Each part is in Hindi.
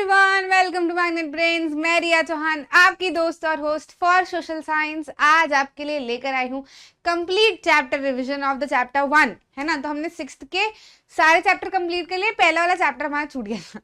Everyone, welcome to Magnet Brains. मैं रिया चौहान, आपकी दोस्त और होस्ट फॉर सोशल साइंस। आज आपके लिए लेकर आई हूँ complete chapter revision of the chapter 1, है ना। तो हमने 6th के सारे चैप्टर कंप्लीट कर लिए। पहला वाला चैप्टर हमारा छूट गया था,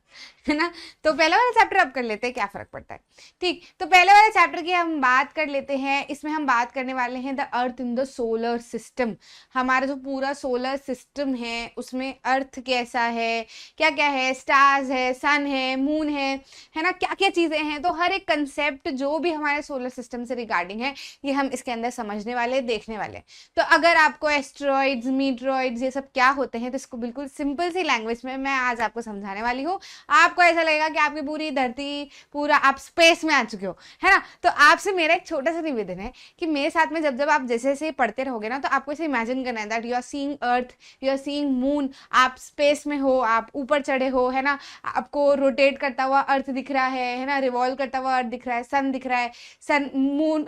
है ना। तो पहला वाला चैप्टर अब कर लेते हैं, क्या फर्क पड़ता है। ठीक, तो पहले वाले चैप्टर की हम बात कर लेते हैं। इसमें हम बात करने वाले हैं the earth in the solar system. हमारा जो पूरा सोलर सिस्टम है उसमें अर्थ कैसा है, क्या क्या है, स्टार्स है, सन है, मून है ना, क्या क्या चीजें हैं। तो हर एक कंसेप्ट जो भी हमारे सोलर सिस्टम से रिगार्डिंग है ये हम इसके अंदर समझने वाले, देखने वाले। तो अगर आपको एस्ट्रॉइड्स, मीटरॉइड्स ये सब क्या होते हैं तो इसको बिल्कुल सिंपल सी लैंग्वेज में मैं आज आपको समझाने वाली हूँ। आपको ऐसा लगेगा कि आपकी पूरी धरती, पूरा आप स्पेस में आ चुके हो, है ना। तो आपसे मेरा एक छोटा सा निवेदन है कि मेरे साथ में जब जब आप जैसे जैसे पढ़ते रहोगे ना तो आपको इसे इमेजिन करना है that you are seeing earth, you are seeing moon. आप स्पेस में हो, आप ऊपर चढ़े हो, है ना। आपको रोटेट करता हुआ अर्थ दिख रहा है ना, रिवॉल्व करता हुआ अर्थ दिख रहा है, सन दिख रहा है, सन मून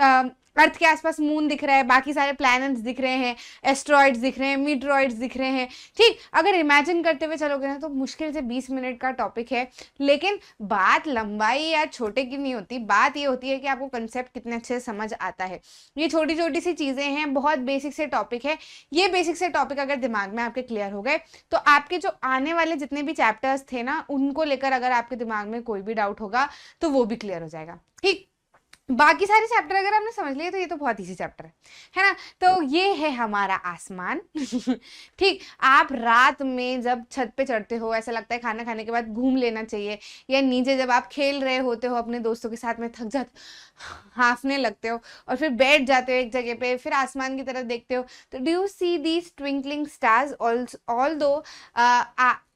अर्थ के आसपास मून दिख रहा है, बाकी सारे प्लैनेट्स दिख रहे हैं, एस्ट्रॉइड्स दिख रहे हैं, मीटरॉइड्स दिख रहे हैं। ठीक, अगर इमेजिन करते हुए चलोगे ना तो मुश्किल से 20 मिनट का टॉपिक है। लेकिन बात लंबाई या छोटे की नहीं होती, बात ये होती है कि आपको कंसेप्ट कितने अच्छे से समझ आता है। ये छोटी छोटी सी चीजें हैं, बहुत बेसिक से टॉपिक है। ये बेसिक से टॉपिक अगर दिमाग में आपके क्लियर हो गए तो आपके जो आने वाले जितने भी चैप्टर्स थे ना उनको लेकर अगर आपके दिमाग में कोई भी डाउट होगा तो वो भी क्लियर हो जाएगा। ठीक, बाकी सारे चैप्टर अगर आपने समझ लिए तो ये तो बहुत इजी चैप्टर है ना। तो ये है हमारा आसमान। ठीक, आप रात में जब छत पे चढ़ते हो ऐसा लगता है खाना खाने के बाद घूम लेना चाहिए, या नीचे जब आप खेल रहे होते हो अपने दोस्तों के साथ में, थक जाते, हाफने लगते हो और फिर बैठ जाते हो एक जगह पे, फिर आसमान की तरफ देखते हो। तो do you see these twinkling stars although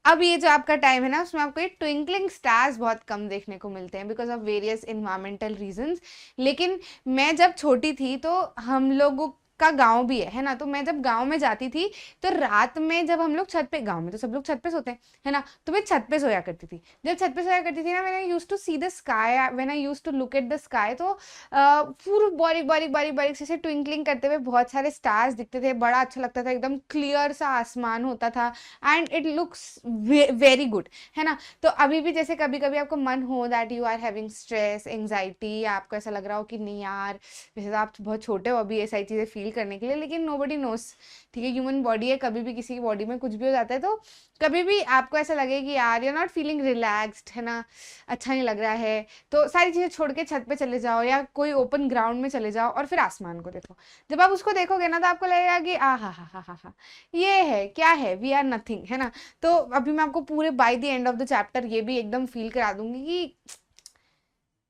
अब ये जो आपका टाइम है ना उसमें आपको ये ट्विंकलिंग स्टार्स बहुत कम देखने को मिलते हैं because of various environmental reasons. लेकिन मैं जब छोटी थी तो हम लोगों का गांव भी है ना। तो मैं जब गांव में जाती थी तो रात में जब हम लोग छत पे, गांव में तो सब लोग छत पे सोते हैं, है ना। तो मैं छत पे सोया करती थी। जब छत पे सोया करती थी ना, when I used to see the sky, when I used to look at the sky, तो पूरी बारीक बारीक बारीक बारीक से ट्विंकलिंग करते हुए बहुत सारे स्टार्स दिखते थे। बड़ा अच्छा लगता था, एकदम क्लियर सा आसमान होता था and it looks very good, है ना। तो अभी भी जैसे कभी कभी आपको मन हो that you are having stress, anxiety, आपको ऐसा लग रहा हो कि नहीं यार, वैसे तो आप बहुत छोटे हो अभी ये सारी चीज़ें फील करने के लिए, लेकिन नोबडी नोस, ठीक है, ह्यूमन बॉडी है, कभी भी किसी की बॉडी में कुछ भी हो जाता है। तो कभी भी आपको ऐसा लगे कि यार you are not feeling relaxed, है ना, अच्छा नहीं लग रहा है, तो सारी चीज़ें छोड़ के छत पे चले जाओ या कोई ओपन ग्राउंड में चले जाओ और फिर आसमान को देखो। जब आप उसको देखोगे ना तो आपको लगेगा कि आ हा, ये है, क्या है, वी आर नथिंग, है ना। तो अभी मैं आपको पूरे by the end of the chapter ये भी एकदम फील करा दूंगी कि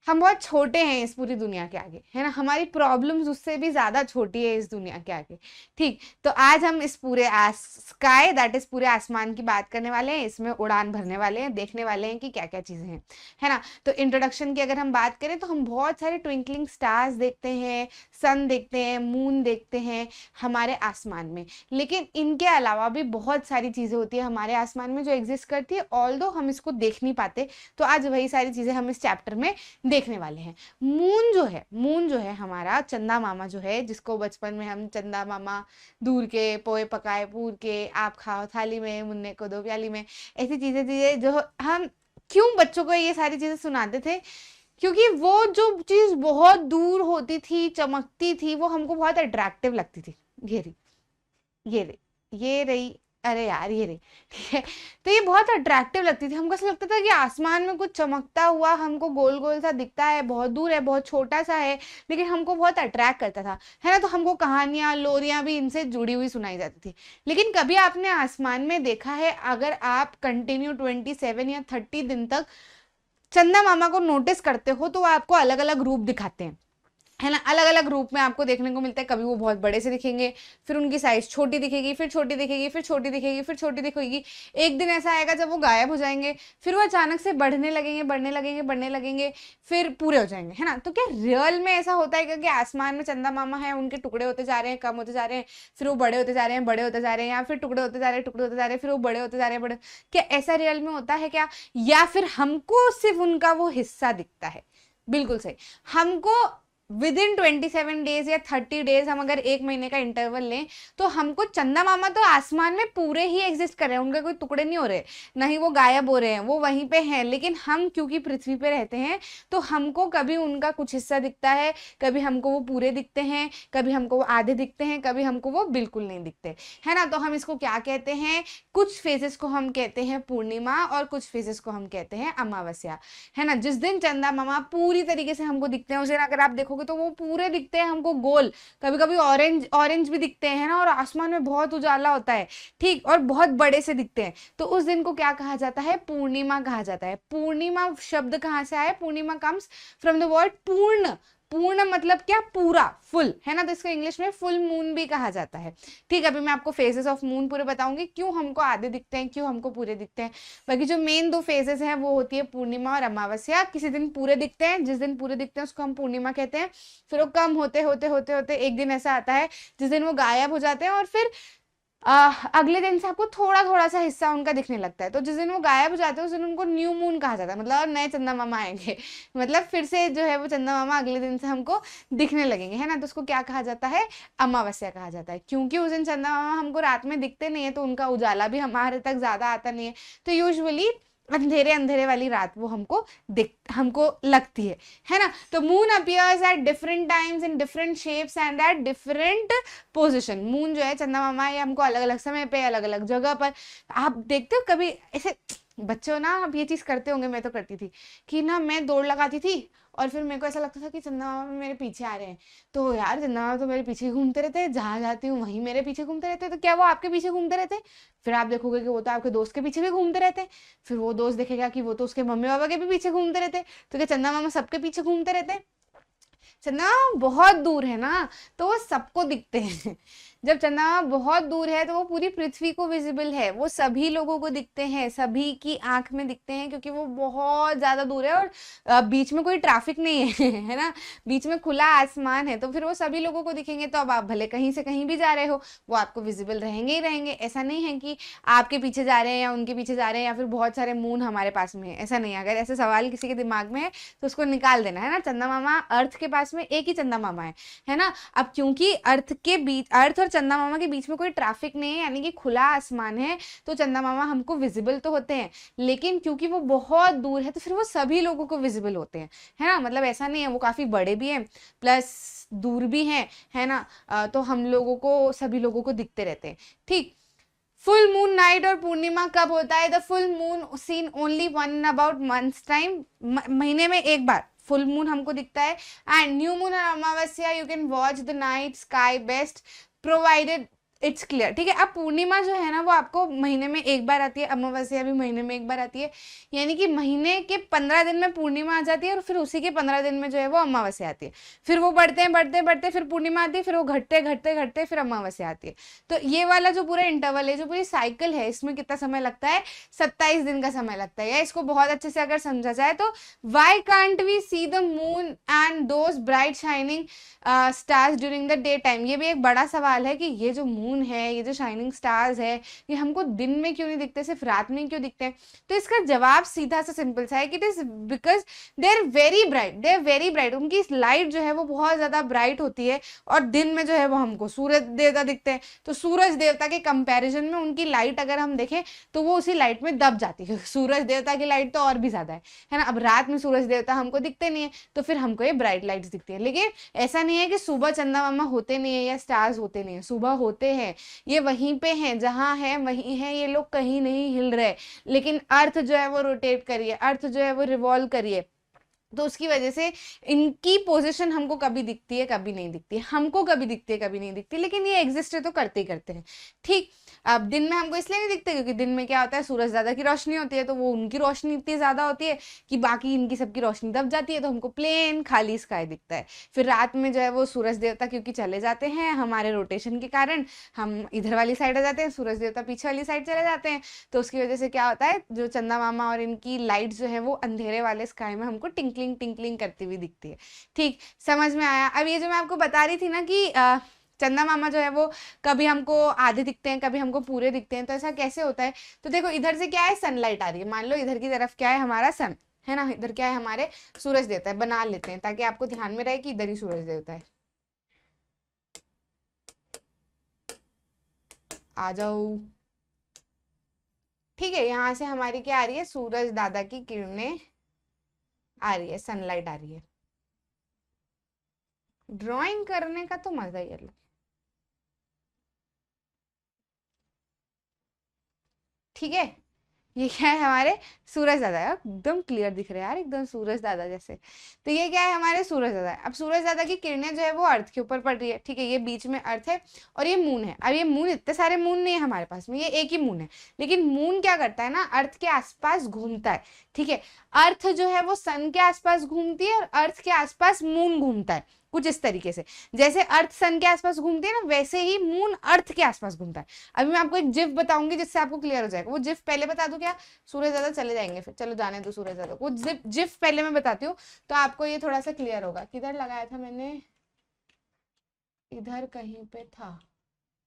हम बहुत छोटे हैं इस पूरी दुनिया के आगे, है ना। हमारी प्रॉब्लम्स उससे भी ज्यादा छोटी है इस दुनिया के आगे। ठीक, तो आज हम इस पूरे स्काई दैट इज पूरे आसमान की बात करने वाले हैं, इसमें उड़ान भरने वाले हैं, देखने वाले हैं कि क्या क्या चीजें हैं, है ना। तो इंट्रोडक्शन की अगर हम बात करें तो हम बहुत सारे ट्विंकलिंग स्टार्स देखते हैं, सन देखते हैं, मून देखते हैं हमारे आसमान में। लेकिन इनके अलावा भी बहुत सारी चीजें होती है हमारे आसमान में जो एग्जिस्ट करती है, ऑल्दो हम इसको देख नहीं पाते। तो आज वही सारी चीजें हम इस चैप्टर में देखने वाले हैं। मून जो है हमारा चंदा मामा जो है, जिसको बचपन में हम चंदा मामा दूर के पोए पकाए पूर के, आप खाओ थाली में, मुन्ने को दो प्याली में, ऐसी चीजें चीजें जो हम क्यों बच्चों को ये सारी चीजें सुनाते थे, क्योंकि वो जो चीज बहुत दूर होती थी, चमकती थी, वो हमको बहुत अट्रैक्टिव लगती थी। ये रही, ये रही, ये रही, अरे यार ये रही, ठीक है। तो ये बहुत अट्रैक्टिव लगती थी हमको। ऐसा लगता था कि आसमान में कुछ चमकता हुआ हमको गोल गोल सा दिखता है, बहुत दूर है, बहुत छोटा सा है, लेकिन हमको बहुत अट्रैक्ट करता था, है ना। तो हमको कहानियां, लोरियां भी इनसे जुड़ी हुई सुनाई जाती थी। लेकिन कभी आपने आसमान में देखा है, अगर आप कंटिन्यू 27 या 30 दिन तक चंदा मामा को नोटिस करते हो तो वो आपको अलग अलग रूप दिखाते हैं, है ना। अलग अलग रूप में आपको देखने को मिलता है। कभी वो बहुत बड़े से दिखेंगे, फिर उनकी साइज छोटी दिखेगी, फिर छोटी दिखेगी, फिर छोटी दिखेगी, फिर छोटी दिखेगी। एक दिन ऐसा आएगा जब वो गायब हो जाएंगे, फिर वो अचानक से बढ़ने लगेंगे, बढ़ने लगेंगे, बढ़ने लगेंगे, फिर पूरे हो जाएंगे, है ना। तो क्या रियल में ऐसा होता है कि आसमान में चंदा मामा है, उनके टुकड़े होते जा रहे हैं, कम होते जा रहे हैं, फिर वो बड़े होते जा रहे हैं, बड़े होते जा रहे हैं, या फिर टुकड़े होते जा रहे हैं, टुकड़े होते जा रहे हैं, फिर वो बड़े होते जा रहे हैं, बड़े, क्या ऐसा रियल में होता है क्या, या फिर हमको सिर्फ उनका वो हिस्सा दिखता है। बिल्कुल सही, हमको विद इन 27 डेज या 30 डेज, हम अगर एक महीने का इंटरवल लें, तो हमको चंदा मामा तो आसमान में पूरे ही एग्जिस्ट कर रहे हैं, उनके कोई टुकड़े नहीं हो रहे, ना ही वो गायब हो रहे हैं, वो वहीं पे हैं। लेकिन हम क्योंकि पृथ्वी पे रहते हैं, तो हमको कभी उनका कुछ हिस्सा दिखता है, कभी हमको वो पूरे दिखते हैं, कभी हमको वो आधे दिखते हैं, कभी हमको वो बिल्कुल नहीं दिखते, है ना। तो हम इसको क्या कहते हैं, कुछ फेजेस को हम कहते हैं पूर्णिमा और कुछ फेजेस को हम कहते हैं अमावस्या, है ना। जिस दिन चंदा मामा पूरी तरीके से हमको दिखते हैं, उस दिन अगर आप देखोगे तो वो पूरे दिखते हैं हमको गोल, कभी कभी ऑरेंज ऑरेंज भी दिखते हैं ना, और आसमान में बहुत उजाला होता है, ठीक, और बहुत बड़े से दिखते हैं। तो उस दिन को क्या कहा जाता है, पूर्णिमा कहा जाता है। पूर्णिमा शब्द कहाँ से आया, पूर्णिमा कम्स फ्रॉम द वर्ड पूर्ण। पूर्ण मतलब क्या, पूरा, फुल, है ना। तो इसको इंग्लिश में फुल मून भी कहा जाता है, ठीक। अभी मैं आपको फेजेस ऑफ मून पूरे बताऊंगी, क्यों हमको आधे दिखते हैं, क्यों हमको पूरे दिखते हैं। बाकी जो मेन दो फेजेस हैं वो होती है पूर्णिमा और अमावस्या। किसी दिन पूरे दिखते हैं, जिस दिन पूरे दिखते हैं उसको हम पूर्णिमा कहते हैं। फिर वो कम होते होते होते होते एक दिन ऐसा आता है जिस दिन वो गायब हो जाते हैं, और फिर अगले दिन से आपको थोड़ा थोड़ा सा हिस्सा उनका दिखने लगता है। तो जिस दिन वो गायब हो जाते हैं उस दिन उनको न्यू मून कहा जाता है, मतलब नए चंदा मामा आएंगे मतलब फिर से जो है वो चंदा मामा अगले दिन से हमको दिखने लगेंगे, है ना। तो उसको क्या कहा जाता है, अमावस्या कहा जाता है, क्योंकि उस दिन चंदा मामा हमको रात में दिखते नहीं है, तो उनका उजाला भी हमारे तक ज्यादा आता नहीं है। तो यूजुअली अंधेरे अंधेरे वाली रात वो हमको लगती है ना। तो moon appears at different times in different shapes and at different position. Moon जो है चंदा मामा, ये हमको अलग अलग समय पे अलग अलग जगह पर, आप देखते हो कभी ऐसे बच्चों ना, आप ये चीज करते होंगे, मैं तो करती थी कि ना, मैं दौड़ लगाती थी और फिर मेरे को ऐसा लगता था कि चंदा मामा मेरे पीछे आ रहे हैं, तो यार चंदा मामा तो मेरे पीछे घूमते रहते हैं, जहां जाती हूँ वहीं मेरे पीछे घूमते रहते हैं। तो क्या वो आपके पीछे घूमते रहते हैं? फिर आप देखोगे कि वो तो आपके दोस्त के पीछे भी घूमते रहते हैं। फिर वो दोस्त देखेगा कि वो तो उसके मम्मी पापा के भी पीछे घूमते रहते हैं। तो क्या चंदा मामा सबके पीछे घूमते रहते हैं? चंदा मामा बहुत दूर है ना, तो वो सबको दिखते हैं जब चंदा मामा बहुत दूर है तो वो पूरी पृथ्वी को विजिबल है, वो सभी लोगों को दिखते हैं, सभी की आंख में दिखते हैं, क्योंकि वो बहुत ज्यादा दूर है और बीच में कोई ट्रैफिक नहीं है है ना, बीच में खुला आसमान है, तो फिर वो सभी लोगों को दिखेंगे। तो अब आप भले कहीं से कहीं भी जा रहे हो, वो आपको विजिबल रहेंगे ही रहेंगे। ऐसा नहीं है कि आपके पीछे जा रहे हैं या उनके पीछे जा रहे हैं या फिर बहुत सारे मून हमारे पास में है, ऐसा नहीं है। अगर ऐसे सवाल किसी के दिमाग में है तो उसको निकाल देना, है ना। चंदा मामा, अर्थ के पास में एक ही चंदा मामा है ना। अब क्योंकि अर्थ और चंदा मामा के बीच में कोई ट्रैफिक नहीं है, यानी कि खुला आसमान है, तो चंदा मामा हमको विजिबल तो होते हैं, लेकिन क्योंकि वो बहुत दूर है तो फिर वो सभी लोगों को विजिबल होते हैं, है ना। मतलब ऐसा नहीं है, वो काफी बड़े भी हैं प्लस दूर भी हैं, है ना। तो हम लोगों को, सभी लोगों को दिखते रहते हैं, ठीक। फुल मून नाइट और पूर्णिमा कब होता है? The full moon seen only one about months time, महीने में एक बार फुल मून हमको दिखता है। एंड न्यू मून और अमावस्या you can watch the night sky best provided it's clear, ठीक है। अब पूर्णिमा जो है ना वो आपको महीने में एक बार आती है, अमावस्या भी महीने में एक बार आती है, यानी कि महीने के 15 दिन में पूर्णिमा आ जाती है और फिर उसी के 15 दिन में जो है वो अमावस्या आती है। फिर वो बढ़ते फिर पूर्णिमा आती है, फिर वो घटते फिर अमावस्या आती है। तो ये वाला जो पूरा इंटरवल है, जो पूरी साइकिल है, इसमें कितना समय लगता है? 27 दिन का समय लगता है। या इसको बहुत अच्छे से अगर समझा जाए तो why can't we see the moon and those bright shining stars during the day time? ये भी एक बड़ा सवाल है कि ये जो मून है, ये जो शाइनिंग स्टार्स है, ये हमको दिन में क्यों नहीं दिखते, सिर्फ रात में क्यों दिखते हैं? तो इसका जवाब सीधा सा सिंपल सा है कि it is because they are very bright, उनकी लाइट जो है वो बहुत ज्यादा ब्राइट होती है, और दिन में जो है वो हमको सूरज देवता दिखते हैं। तो सूरज देवता के कंपैरिजन में उनकी लाइट अगर हम देखें तो वो उसी लाइट में दब जाती है। सूरज देवता की लाइट तो और भी ज्यादा है ना। अब रात में सूरज देवता हमको दिखते नहीं है, तो फिर हमको ये ब्राइट लाइट्स दिखती है। लेकिन ऐसा नहीं है कि सुबह चंदा मामा होते नहीं है या स्टार्स होते नहीं है, सुबह होते हैं, ये वहीं पे हैं, जहां है वहीं है, ये लोग कहीं नहीं हिल रहे। लेकिन अर्थ जो है वो रोटेट करिए, अर्थ जो है वो रिवॉल्व करिए, तो उसकी वजह से इनकी पोजीशन हमको कभी दिखती है कभी नहीं दिखती, हमको कभी दिखती है कभी नहीं दिखती, लेकिन ये एग्जिस्ट है तो करते ही करते हैं, ठीक। अब दिन में हमको इसलिए नहीं दिखते क्योंकि दिन में क्या होता है, सूरज ज्यादा की रोशनी होती है, तो वो उनकी रोशनी इतनी ज्यादा होती है कि बाकी इनकी सबकी रोशनी दब जाती है, तो हमको प्लेन खाली स्काई दिखता है। फिर रात में जो है वो सूरज देवता क्योंकि चले जाते हैं हमारे रोटेशन के कारण, हम इधर वाली साइड आ जाते हैं, सूरज देवता पीछे वाली साइड चले जाते हैं, तो उसकी वजह से क्या होता है, जो चंदा मामा और इनकी लाइट जो है वो अंधेरे वाले स्काई में हमको टिंकलिंग करती हुई दिखती है, ठीक। समझ में आया? अब ये जो मैं आपको बता रही थी ना कि चंदा मामा जो है वो कभी हमको आधे दिखते हैं, कभी हमको पूरे दिखते हैं, तो ऐसा कैसे होता है? तो देखो, इधर से क्या है, सनलाइट आ रही है, मान लो इधर की तरफ क्या है, हमारा सन, है ना, इधर क्या है हमारे सूरज देवता है, बना लेते हैं ताकि आपको ध्यान में रहे कि इधर ही सूरज देवता है। आ जाओ, ठीक है, यहां से हमारी क्या आ रही है, सूरज दादा की किरणें आ रही है, सनलाइट आ रही है। ड्राइंग करने का तो मजा ही अलग। ठीक है, ये क्या है हमारे सूरज दादा, एकदम क्लियर दिख रहे हैं यार, एकदम सूरज दादा जैसे। तो ये क्या है हमारे सूरज दादा। अब सूरज दादा की किरणें जो है वो अर्थ के ऊपर पड़ रही है, ठीक है, ये बीच में अर्थ है और ये मून है। अब ये मून, इतने सारे मून नहीं है हमारे पास में, ये एक ही मून है, लेकिन मून क्या करता है ना, अर्थ के आसपास घूमता है। ठीक है, अर्थ जो है वो सन के आसपास घूमती है और अर्थ के आसपास मून घूमता है, कुछ इस तरीके से। जैसे अर्थ सन के आसपास घूमती है ना, वैसे ही मून अर्थ के आसपास घूमता है। अभी मैं आपको एक जिफ बताऊंगी जिससे आपको क्लियर हो जाएगा। वो जिफ पहले बता दूं क्या, सूरज दादा चले जाएंगे फिर, चलो जाने दो सूरज दादा को। जिफ पहले मैं बताती हूँ तो आपको ये थोड़ा सा क्लियर होगा। किधर लगाया था मैंने, इधर कहीं पे था,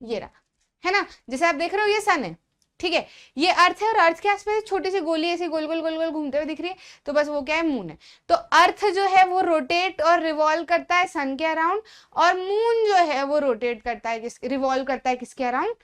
ये रहा, है ना। जैसे आप देख रहे हो ये सन है, ठीक है, ये अर्थ है और अर्थ के आसपास छोटी सी गोली ऐसे गोल गोल गोल गोल घूमते हुए दिख रही है, तो बस वो क्या है, मून है। तो अर्थ जो है वो रोटेट और रिवॉल्व करता है सन के अराउंड, और मून जो है वो रोटेट करता है, रिवॉल्व करता है किसके अराउंड,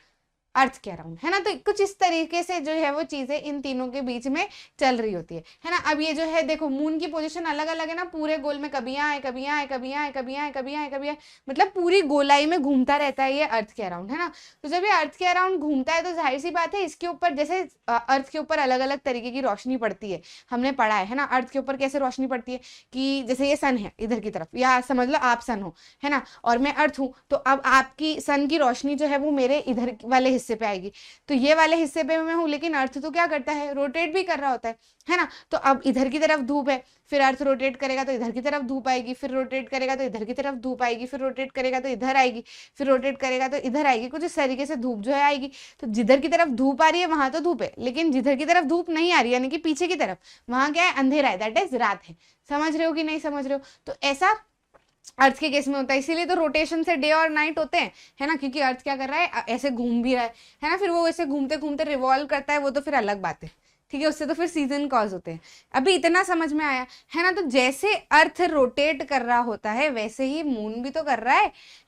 अर्थ के अराउंड, है ना। तो कुछ इस तरीके से जो है वो चीजें इन तीनों के बीच में चल रही होती है ना। अब ये जो है देखो, मून की पोजीशन अलग अलग है ना, पूरे गोल में कभी यहाँ है, कभी यहाँ है, कभी यहाँ है, कभी यहाँ है, कभी यहाँ है, कभी यहाँ, मतलब पूरी गोलाई में घूमता रहता है ये अर्थ के अराउंड, है ना। तो जब ये अर्थ के अराउंड घूमता है तो जाहिर सी बात है इसके ऊपर, जैसे अर्थ के ऊपर अलग अलग तरीके की रोशनी पड़ती है, हमने पढ़ा है ना, अर्थ के ऊपर कैसे रोशनी पड़ती है कि जैसे ये सन है इधर की तरफ, या समझ लो आप सन हो, है ना, और मैं अर्थ हूं, तो अब आपकी सन की रोशनी जो है वो मेरे इधर वाले हिस्से पे आएगी, तो ये वाले हिस्से पे मैं हूं, लेकिन अर्थ तो क्या करता है, रोटेट भी कर रहा होता है ना। तो अब इधर की तरफ धूप है, फिर अर्थ रोटेट करेगा तो इधर की तरफ धूप आएगी, फिर रोटेट करेगा तो इधर की तरफ धूप आएगी, फिर रोटेट करेगा तो इधर आएगी, फिर रोटेट करेगा तो इधर आएगी, कुछ इस तरीके से धूप जो है आएगी। तो जिधर की तरफ धूप आ रही है वहां तो धूप है, लेकिन जिधर की तरफ धूप नहीं आ रही यानी कि पीछे की तरफ, वहां क्या है, अंधेरा है, दैट इज रात है। समझ रहे हो कि नहीं समझ रहे हो। तो ऐसा अर्थ के केस में होता है, इसीलिए तो रोटेशन से डे और नाइट होते हैं, है ना, क्योंकि अर्थ क्या कर रहा है, ऐसे घूम भी रहा है ना, फिर वो ऐसे घूमते घूमते रिवॉल्व करता है, वो तो फिर अलग बात है, ठीक है, उससे तो फिर सीजन कॉज होते हैं। अभी इतना समझ में आया है ना। तो जैसे अर्थ रोटेट कर रहा होता है वैसे ही मून भी तो कर रहा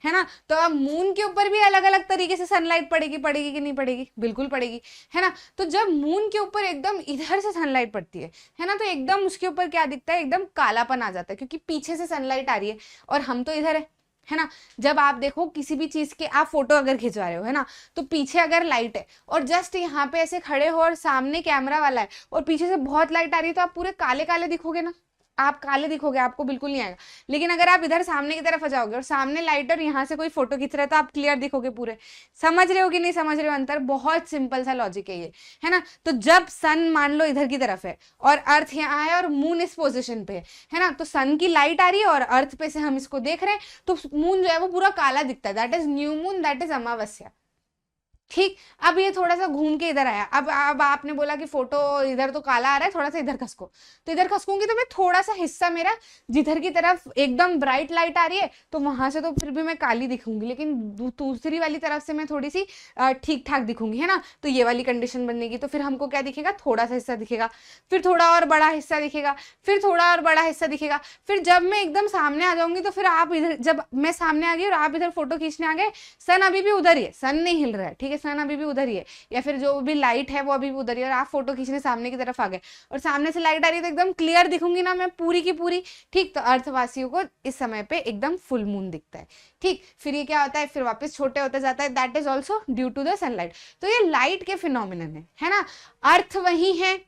है ना। तो अब मून के ऊपर भी अलग अलग तरीके से सनलाइट पड़ेगी, पड़ेगी कि नहीं पड़ेगी, बिल्कुल पड़ेगी, है ना। तो जब मून के ऊपर एकदम इधर से सनलाइट पड़ती है ना, तो एकदम उसके ऊपर क्या दिखता है, एकदम कालापन आ जाता है, क्योंकि पीछे से सनलाइट आ रही है और हम तो इधर है ना। जब आप देखो किसी भी चीज के, आप फोटो अगर खिंचवा रहे हो, है ना, तो पीछे अगर लाइट है और जस्ट यहाँ पे ऐसे खड़े हो और सामने कैमरा वाला है और पीछे से बहुत लाइट आ रही है, तो आप पूरे काले काले दिखोगे ना, आप काले दिखोगे, आपको बिल्कुल नहीं आएगा। लेकिन अगर आप इधर सामने की तरफ आ जाओगे और सामने लाइट और यहाँ से कोई फोटो खींच रहा है तो आप क्लियर दिखोगे पूरे। समझ रहे हो कि नहीं समझ रहे हो अंतर, बहुत सिंपल सा लॉजिक है ये, है ना। तो जब सन मान लो इधर की तरफ है और अर्थ यहाँ है और मून इस पोजिशन पे है ना, तो सन की लाइट आ रही है और अर्थ पे से हम इसको देख रहे हैं, तो मून जो है वो पूरा काला दिखता है, that is new moon, that is अमावस्या। ठीक, अब ये थोड़ा सा घूम के इधर आया। अब आपने बोला कि फोटो इधर तो काला आ रहा है, थोड़ा सा इधर खसको, तो इधर खसकूंगी तो मैं थोड़ा सा हिस्सा मेरा जिधर की तरफ एकदम ब्राइट लाइट आ रही है तो वहां से तो फिर भी मैं काली दिखूंगी, लेकिन दूसरी वाली तरफ से मैं थोड़ी सी ठीक ठाक दिखूंगी, है ना। तो ये वाली कंडीशन बनेगी, तो फिर हमको क्या दिखेगा, थोड़ा सा हिस्सा दिखेगा, फिर थोड़ा और बड़ा हिस्सा दिखेगा, फिर थोड़ा और बड़ा हिस्सा दिखेगा। फिर जब मैं एकदम सामने आ जाऊंगी तो फिर आप इधर, जब मैं सामने आ गई और आप इधर फोटो खींचने आ गए, सन अभी भी उधर ही है, सन नहीं हिल रहा है, ठीक है, सन अभी भी उधर ही है, या फिर जो भी लाइट है वो अभी भी उधर ही है, और आप फोटो खींचने सामने की तरफ आ गए और सामने से लाइट आ रही है तो एकदम क्लियर दिखूंगी ना मैं पूरी की पूरी। ठीक, तो अर्थवासियों को इस समय पे एकदम फुल मून दिखता है। ठीक, फिर ये क्या होता है, फिर वापस छोटे होते जाता है, that is also due to the sunlight. तो ये लाइट के फिनोमिनन है ना। अर्थ वही है,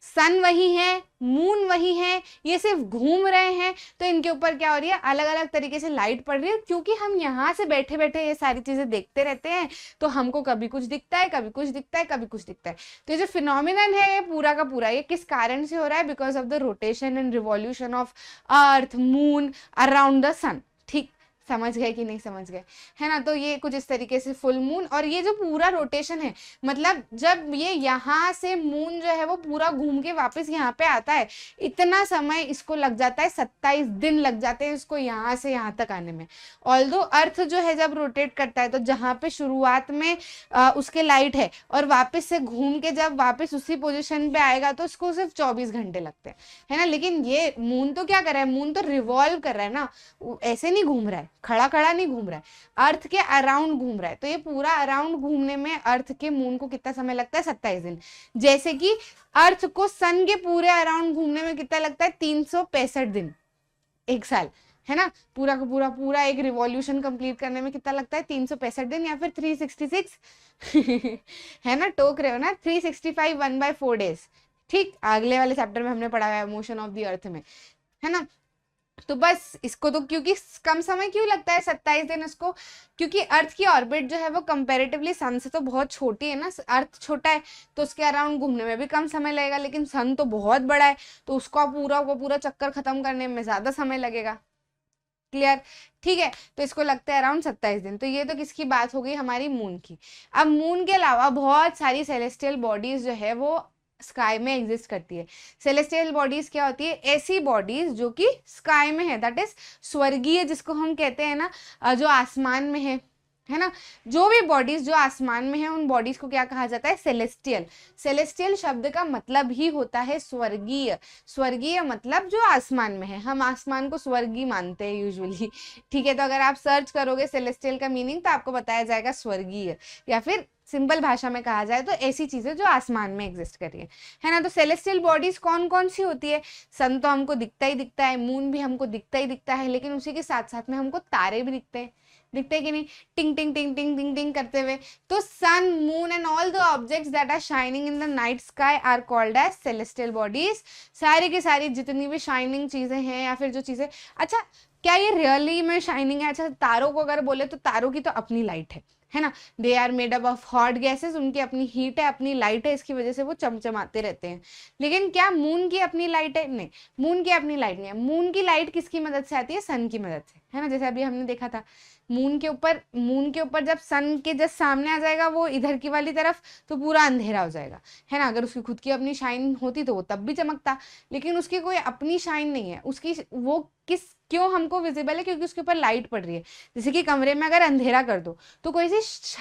सन वही है, मून वही है, ये सिर्फ घूम रहे हैं, तो इनके ऊपर क्या हो रही है, अलग अलग तरीके से लाइट पड़ रही है। क्योंकि हम यहाँ से बैठे बैठे ये सारी चीजें देखते रहते हैं तो हमको कभी कुछ दिखता है, कभी कुछ दिखता है, कभी कुछ दिखता है। तो ये जो फिनोमिनन है ये पूरा का पूरा, ये किस कारण से हो रहा है, because of the rotation and revolution of earth moon around the sun. ठीक, समझ गए कि नहीं समझ गए, है ना। तो ये कुछ इस तरीके से फुल मून, और ये जो पूरा रोटेशन है, मतलब जब ये यहाँ से मून जो है वो पूरा घूम के वापस यहाँ पे आता है, इतना समय इसको लग जाता है, 27 दिन लग जाते हैं इसको यहाँ से यहाँ तक आने में। ऑल्दो अर्थ जो है जब रोटेट करता है तो जहाँ पे शुरुआत में उसके लाइट है और वापस से घूम के जब वापस उसी पोजीशन पे आएगा तो उसको सिर्फ 24 घंटे लगते हैं, है ना। लेकिन ये मून तो क्या कर रहा है, मून तो रिवॉल्व कर रहा है ना, ऐसे नहीं घूम रहा है, खड़ा खड़ा नहीं घूम रहा है, अर्थ के अराउंड घूम रहा है। तो ये पूरा अराउंड घूमने में अर्थ के मून को कितना समय लगता है, 27 दिन। जैसे कि अर्थ को सन के पूरे अराउंड घूमने में कितना लगता है, 365 दिन, एक साल, है ना। पूरा का पूरा पूरा एक रिवॉल्यूशन कंप्लीट करने में कितना लगता है, 365 दिन, या फिर 366 है ना, टोक रहे हो ना, 365 1/4 डेज। ठीक, अगले वाले चैप्टर में हमने पढ़ा है मोशन ऑफ द अर्थ में, है ना। तो बस इसको तो, क्योंकि कम समय क्यों लगता है 27 दिन इसको, क्योंकि अर्थ की ऑर्बिट जो है वो कंपैरेटिवली सन से तो बहुत छोटी है ना, अर्थ छोटा है तो उसके अराउंड घूमने में भी कम समय लगेगा, लेकिन सन तो बहुत बड़ा है तो उसका पूरा चक्कर खत्म करने में ज्यादा समय लगेगा। क्लियर, ठीक है। तो इसको लगता है अराउंड 27 दिन। तो ये तो किसकी बात हो गई, हमारी मून की। अब मून के अलावा बहुत सारी सेलेस्टियल बॉडीज जो है वो स्काई में एग्जिस्ट करती है। सेलेस्टियल बॉडीज क्या होती है, ऐसी बॉडीज जो कि स्काई में है, दैट इज स्वर्गीय, जिसको हम कहते हैं ना, जो आसमान में है ना। जो भी बॉडीज जो आसमान में है उन बॉडीज को क्या कहा जाता है, सेलेस्टियल। सेलेस्टियल शब्द का मतलब ही होता है स्वर्गीय। स्वर्गीय मतलब जो आसमान में है, हम आसमान को स्वर्गीय मानते हैं यूजुअली, ठीक है। तो अगर आप सर्च करोगे सेलेस्टियल का मीनिंग तो आपको बताया जाएगा स्वर्गीय, या फिर सिंपल भाषा में कहा जाए तो ऐसी चीजें जो आसमान में एग्जिस्ट कर रही है ना। तो सेलेस्टियल बॉडीज कौन कौन सी होती है, सन तो हमको दिखता ही दिखता है, मून भी हमको दिखता ही दिखता है, लेकिन उसी के साथ साथ में हमको तारे भी दिखते हैं, दिखते हैं कि नहीं, टिंग टिंग टिंग टिंग टिंग टिंग करते हुए। तो sun, moon and all the objects that are shining in the night sky are called as celestial bodies. सारी की सारी जितनी भी शाइनिंग चीजें हैं, या फिर जो चीजें, अच्छा क्या ये रियली में शाइनिंग है, अच्छा तारों को अगर बोले तो तारों की तो अपनी लाइट है ना, they are made up of hot gases, उनकी अपनी हीट है, अपनी लाइट है, इसकी वजह से वो चमचमाते रहते हैं। लेकिन क्या मून की अपनी लाइट है, नहीं, मून की अपनी लाइट नहीं है। मून की लाइट किसकी मदद से आती है, सन की मदद से, है ना। जैसे अभी हमने देखा था, मून के ऊपर जब सन के जस्ट सामने आ जाएगा वो इधर की वाली तरफ, तो पूरा अंधेरा हो जाएगा, है ना। अगर उसकी खुद की अपनी शाइन होती तो वो तब भी चमकता, लेकिन उसकी कोई अपनी शाइन नहीं है, उसकी वो किस क्यों हमको विजिबल है, क्योंकि उसके ऊपर लाइट पड़ रही है। जैसे कि कमरे में अगर अंधेरा कर दो तो कोई सी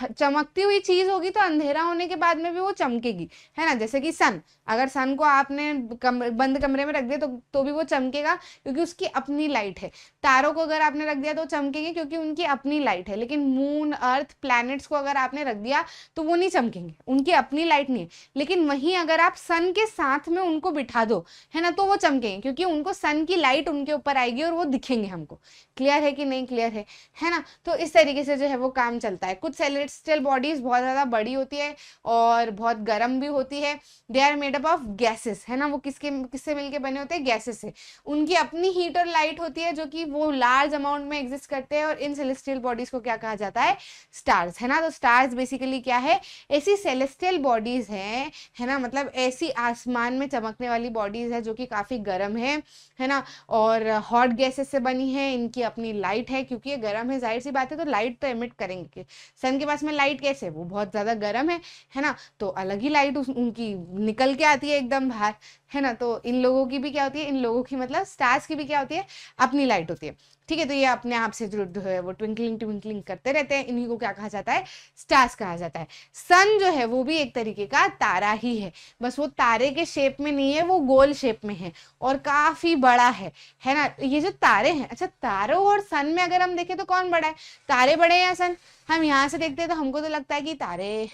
चमकती हुई चीज होगी तो अंधेरा होने के बाद में भी वो चमकेगी, है ना। जैसे कि सन, अगर सन को आपने बंद कमरे में रख दिया तो भी वो चमकेगा, क्योंकि उसकी अपनी लाइट है। तारों को अगर आपने रख दिया तो चमकेंगे क्योंकि उनकी अपनी लाइट है। लेकिन मून, अर्थ, प्लैनेट्स को अगर आपने रख दिया तो वो नहीं चमकेंगे, उनकी अपनी लाइट नहीं है। लेकिन वहीं अगर आप सन के साथ में उनको बिठा दो, है ना, तो वो चमकेंगे, क्योंकि उनको सन की लाइट उनके ऊपर आएगी और वो दिखेंगे हमको। क्लियर है कि नहीं क्लियर है ना। तो इस तरीके से जो है वो काम चलता है। कुछ सेलेस्टियल बॉडीज बहुत ज्यादा बड़ी होती है और बहुत गर्म भी होती है। They are made up of gases, है ना, वो किससे मिलके बने होते हैं, गैसेस से। उनकी अपनी हीट और लाइट होती है जो कि वो लार्ज अमाउंट में एग्जिस्ट करते हैं, और इन सेलेस्टियल बॉडीज को क्या कहा जाता है, स्टार्स, है ना। तो स्टार्स बेसिकली क्या है, ऐसी सेलेस्टियल बॉडीज है ना, मतलब ऐसी आसमान में चमकने वाली बॉडीज है जो कि काफी गर्म है ना, और हॉट गैसेस से बनी है। इनकी अपनी लाइट है, क्योंकि ये गर्म है, जाहिर सी बात है, तो लाइट तो एमिट करेंगे। सन के पास में लाइट कैसे है, वो बहुत ज्यादा गर्म है ना, तो अलग ही लाइट उनकी निकल के आती है एकदम बाहर, है ना। तो इन लोगों की भी क्या होती है, इन लोगों की मतलब स्टार्स की भी क्या होती है, अपनी लाइट होती है, ठीक है। तो ये अपने आप से जो है वो ट्विंकलिंग ट्विंकलिंग करते रहते हैं, इन्हीं को क्या कहा जाता है, स्टार्स कहा जाता है। सन जो है वो भी एक तरीके का तारा ही है, बस वो तारे के शेप में नहीं है, वो गोल शेप में है और काफी बड़ा है ना। ये जो तारे हैं, अच्छा तारों और सन में अगर हम देखें तो कौन बड़ा है, तारे बड़े हैं या सन। हम यहाँ से देखते हैं तो हमको तो लगता है कि तारे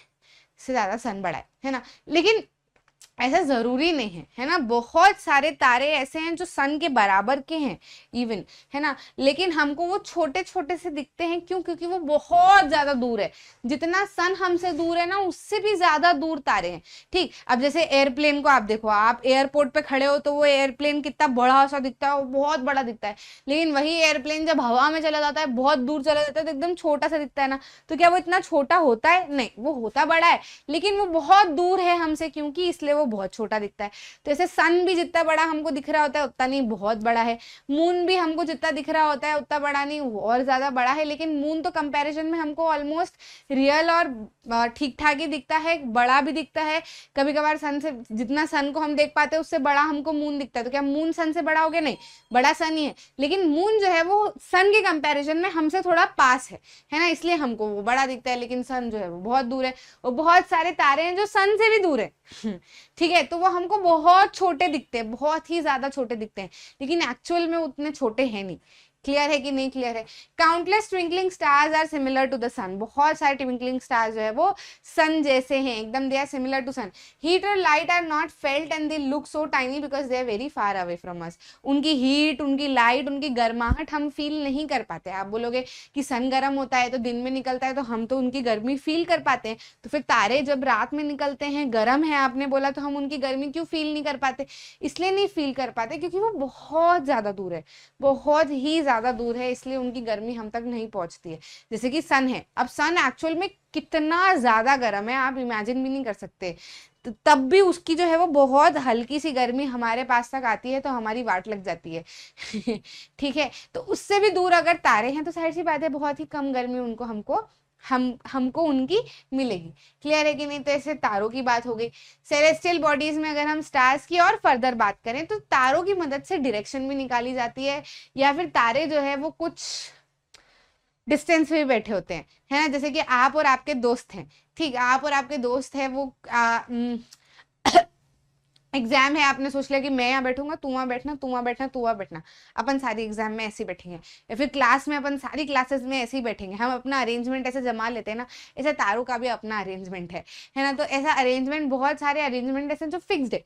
से ज्यादा सन बड़ा है ना, लेकिन ऐसा जरूरी नहीं है ना। बहुत सारे तारे ऐसे हैं जो सन के बराबर के हैं इवन, है ना, लेकिन हमको वो छोटे छोटे से दिखते हैं। क्यों, क्योंकि वो बहुत ज्यादा दूर है। जितना सन हमसे दूर है ना, उससे भी ज्यादा दूर तारे हैं। ठीक, अब जैसे एयरप्लेन को आप देखो, आप एयरपोर्ट पे खड़े हो तो वो एयरप्लेन कितना बड़ा सा दिखता है, वो बहुत बड़ा दिखता है। लेकिन वही एयरप्लेन जब हवा में चला जाता है, बहुत दूर चला जाता है, तो एकदम छोटा सा दिखता है ना। तो क्या वो इतना छोटा होता है, नहीं, वो होता बड़ा है, लेकिन वो बहुत दूर है हमसे, क्योंकि इसलिए वो वो बहुत छोटा दिखता है। तो ऐसे सन भी जितना बड़ा हमको दिख रहा होता है उतना नहीं बहुत बड़ा है, मून भी हमको जितना दिख रहा होता है उतना बड़ा नहीं और ज्यादा बड़ा है, लेकिन मून तो कंपैरिजन में हमको ऑलमोस्ट रियल और ठीक ठाक ही दिखता है, बड़ा भी दिखता है। कभी कभार सन से जितना सन को हम देख पाते हैं उससे बड़ा हमको मून दिखता है, तो क्या मून सन से बड़ा हो गया? नहीं, बड़ा सन ही है, लेकिन मून जो है वो सन के कंपैरिजन में हमसे थोड़ा पास है ना, इसलिए हमको वो बड़ा दिखता है, लेकिन सन जो है वो बहुत दूर है। और बहुत सारे तारे हैं जो सन से भी दूर है ठीक है, तो वो हमको बहुत छोटे दिखते हैं, बहुत ही ज्यादा छोटे दिखते हैं, लेकिन एक्चुअल में उतने छोटे हैं नहीं। क्लियर है कि नहीं क्लियर है? Countless twinkling stars are similar to the sun, बहुत सारे ट्विंकलिंग स्टार्स जो है वो सन जैसे हैं एकदम, they are similar to sun. Heat और light are not felt and they look so tiny because they are very far away from us. उनकी हीट, उनकी लाइट, उनकी गर्माहट हम फील नहीं कर पाते। आप बोलोगे कि सन गर्म होता है तो दिन में निकलता है तो हम तो उनकी गर्मी फील कर पाते हैं, तो फिर तारे जब रात में निकलते हैं गर्म है आपने बोला, तो हम उनकी गर्मी क्यों फील नहीं कर पाते? इसलिए नहीं फील कर पाते क्योंकि वो बहुत ज्यादा दूर है, बहुत ही ज्यादा दूर है, इसलिए उनकी गर्मी हम तक नहीं पहुंचती है। जैसे कि सन है, अब सन एक्चुअल में कितना ज्यादा गर्म है आप इमेजिन भी नहीं कर सकते, तो तब भी उसकी जो है वो बहुत हल्की सी गर्मी हमारे पास तक आती है तो हमारी वाट लग जाती है ठीक है, तो उससे भी दूर अगर तारे हैं तो सारी सी बात है बहुत ही कम गर्मी उनको हमको उनकी मिलेगी। क्लियर है कि नहीं? तो ऐसे तारों की बात हो गई। सेलेस्टियल बॉडीज में अगर हम स्टार्स की और फर्दर बात करें तो तारों की मदद से डायरेक्शन भी निकाली जाती है, या फिर तारे जो है वो कुछ डिस्टेंस पे बैठे होते हैं, है ना, जैसे कि आप और आपके दोस्त हैं, ठीक, आप और आपके दोस्त है वो एग्जाम है, आपने सोच लिया कि मैं यहाँ बैठूंगा, तू वहाँ बैठना, तू वहाँ बैठना, तू वहाँ बैठना, अपन सारी एग्जाम में ऐसे ही बैठेंगे, या फिर क्लास में अपन सारी क्लासेस में ऐसे ही बैठेंगे, हम अपना अरेंजमेंट ऐसे जमा लेते हैं ना, ऐसे तारों का भी अपना अरेंजमेंट है ना, तो ऐसा अरेंजमेंट, बहुत सारे अरेंजमेंट ऐसे जो फिक्स्ड है,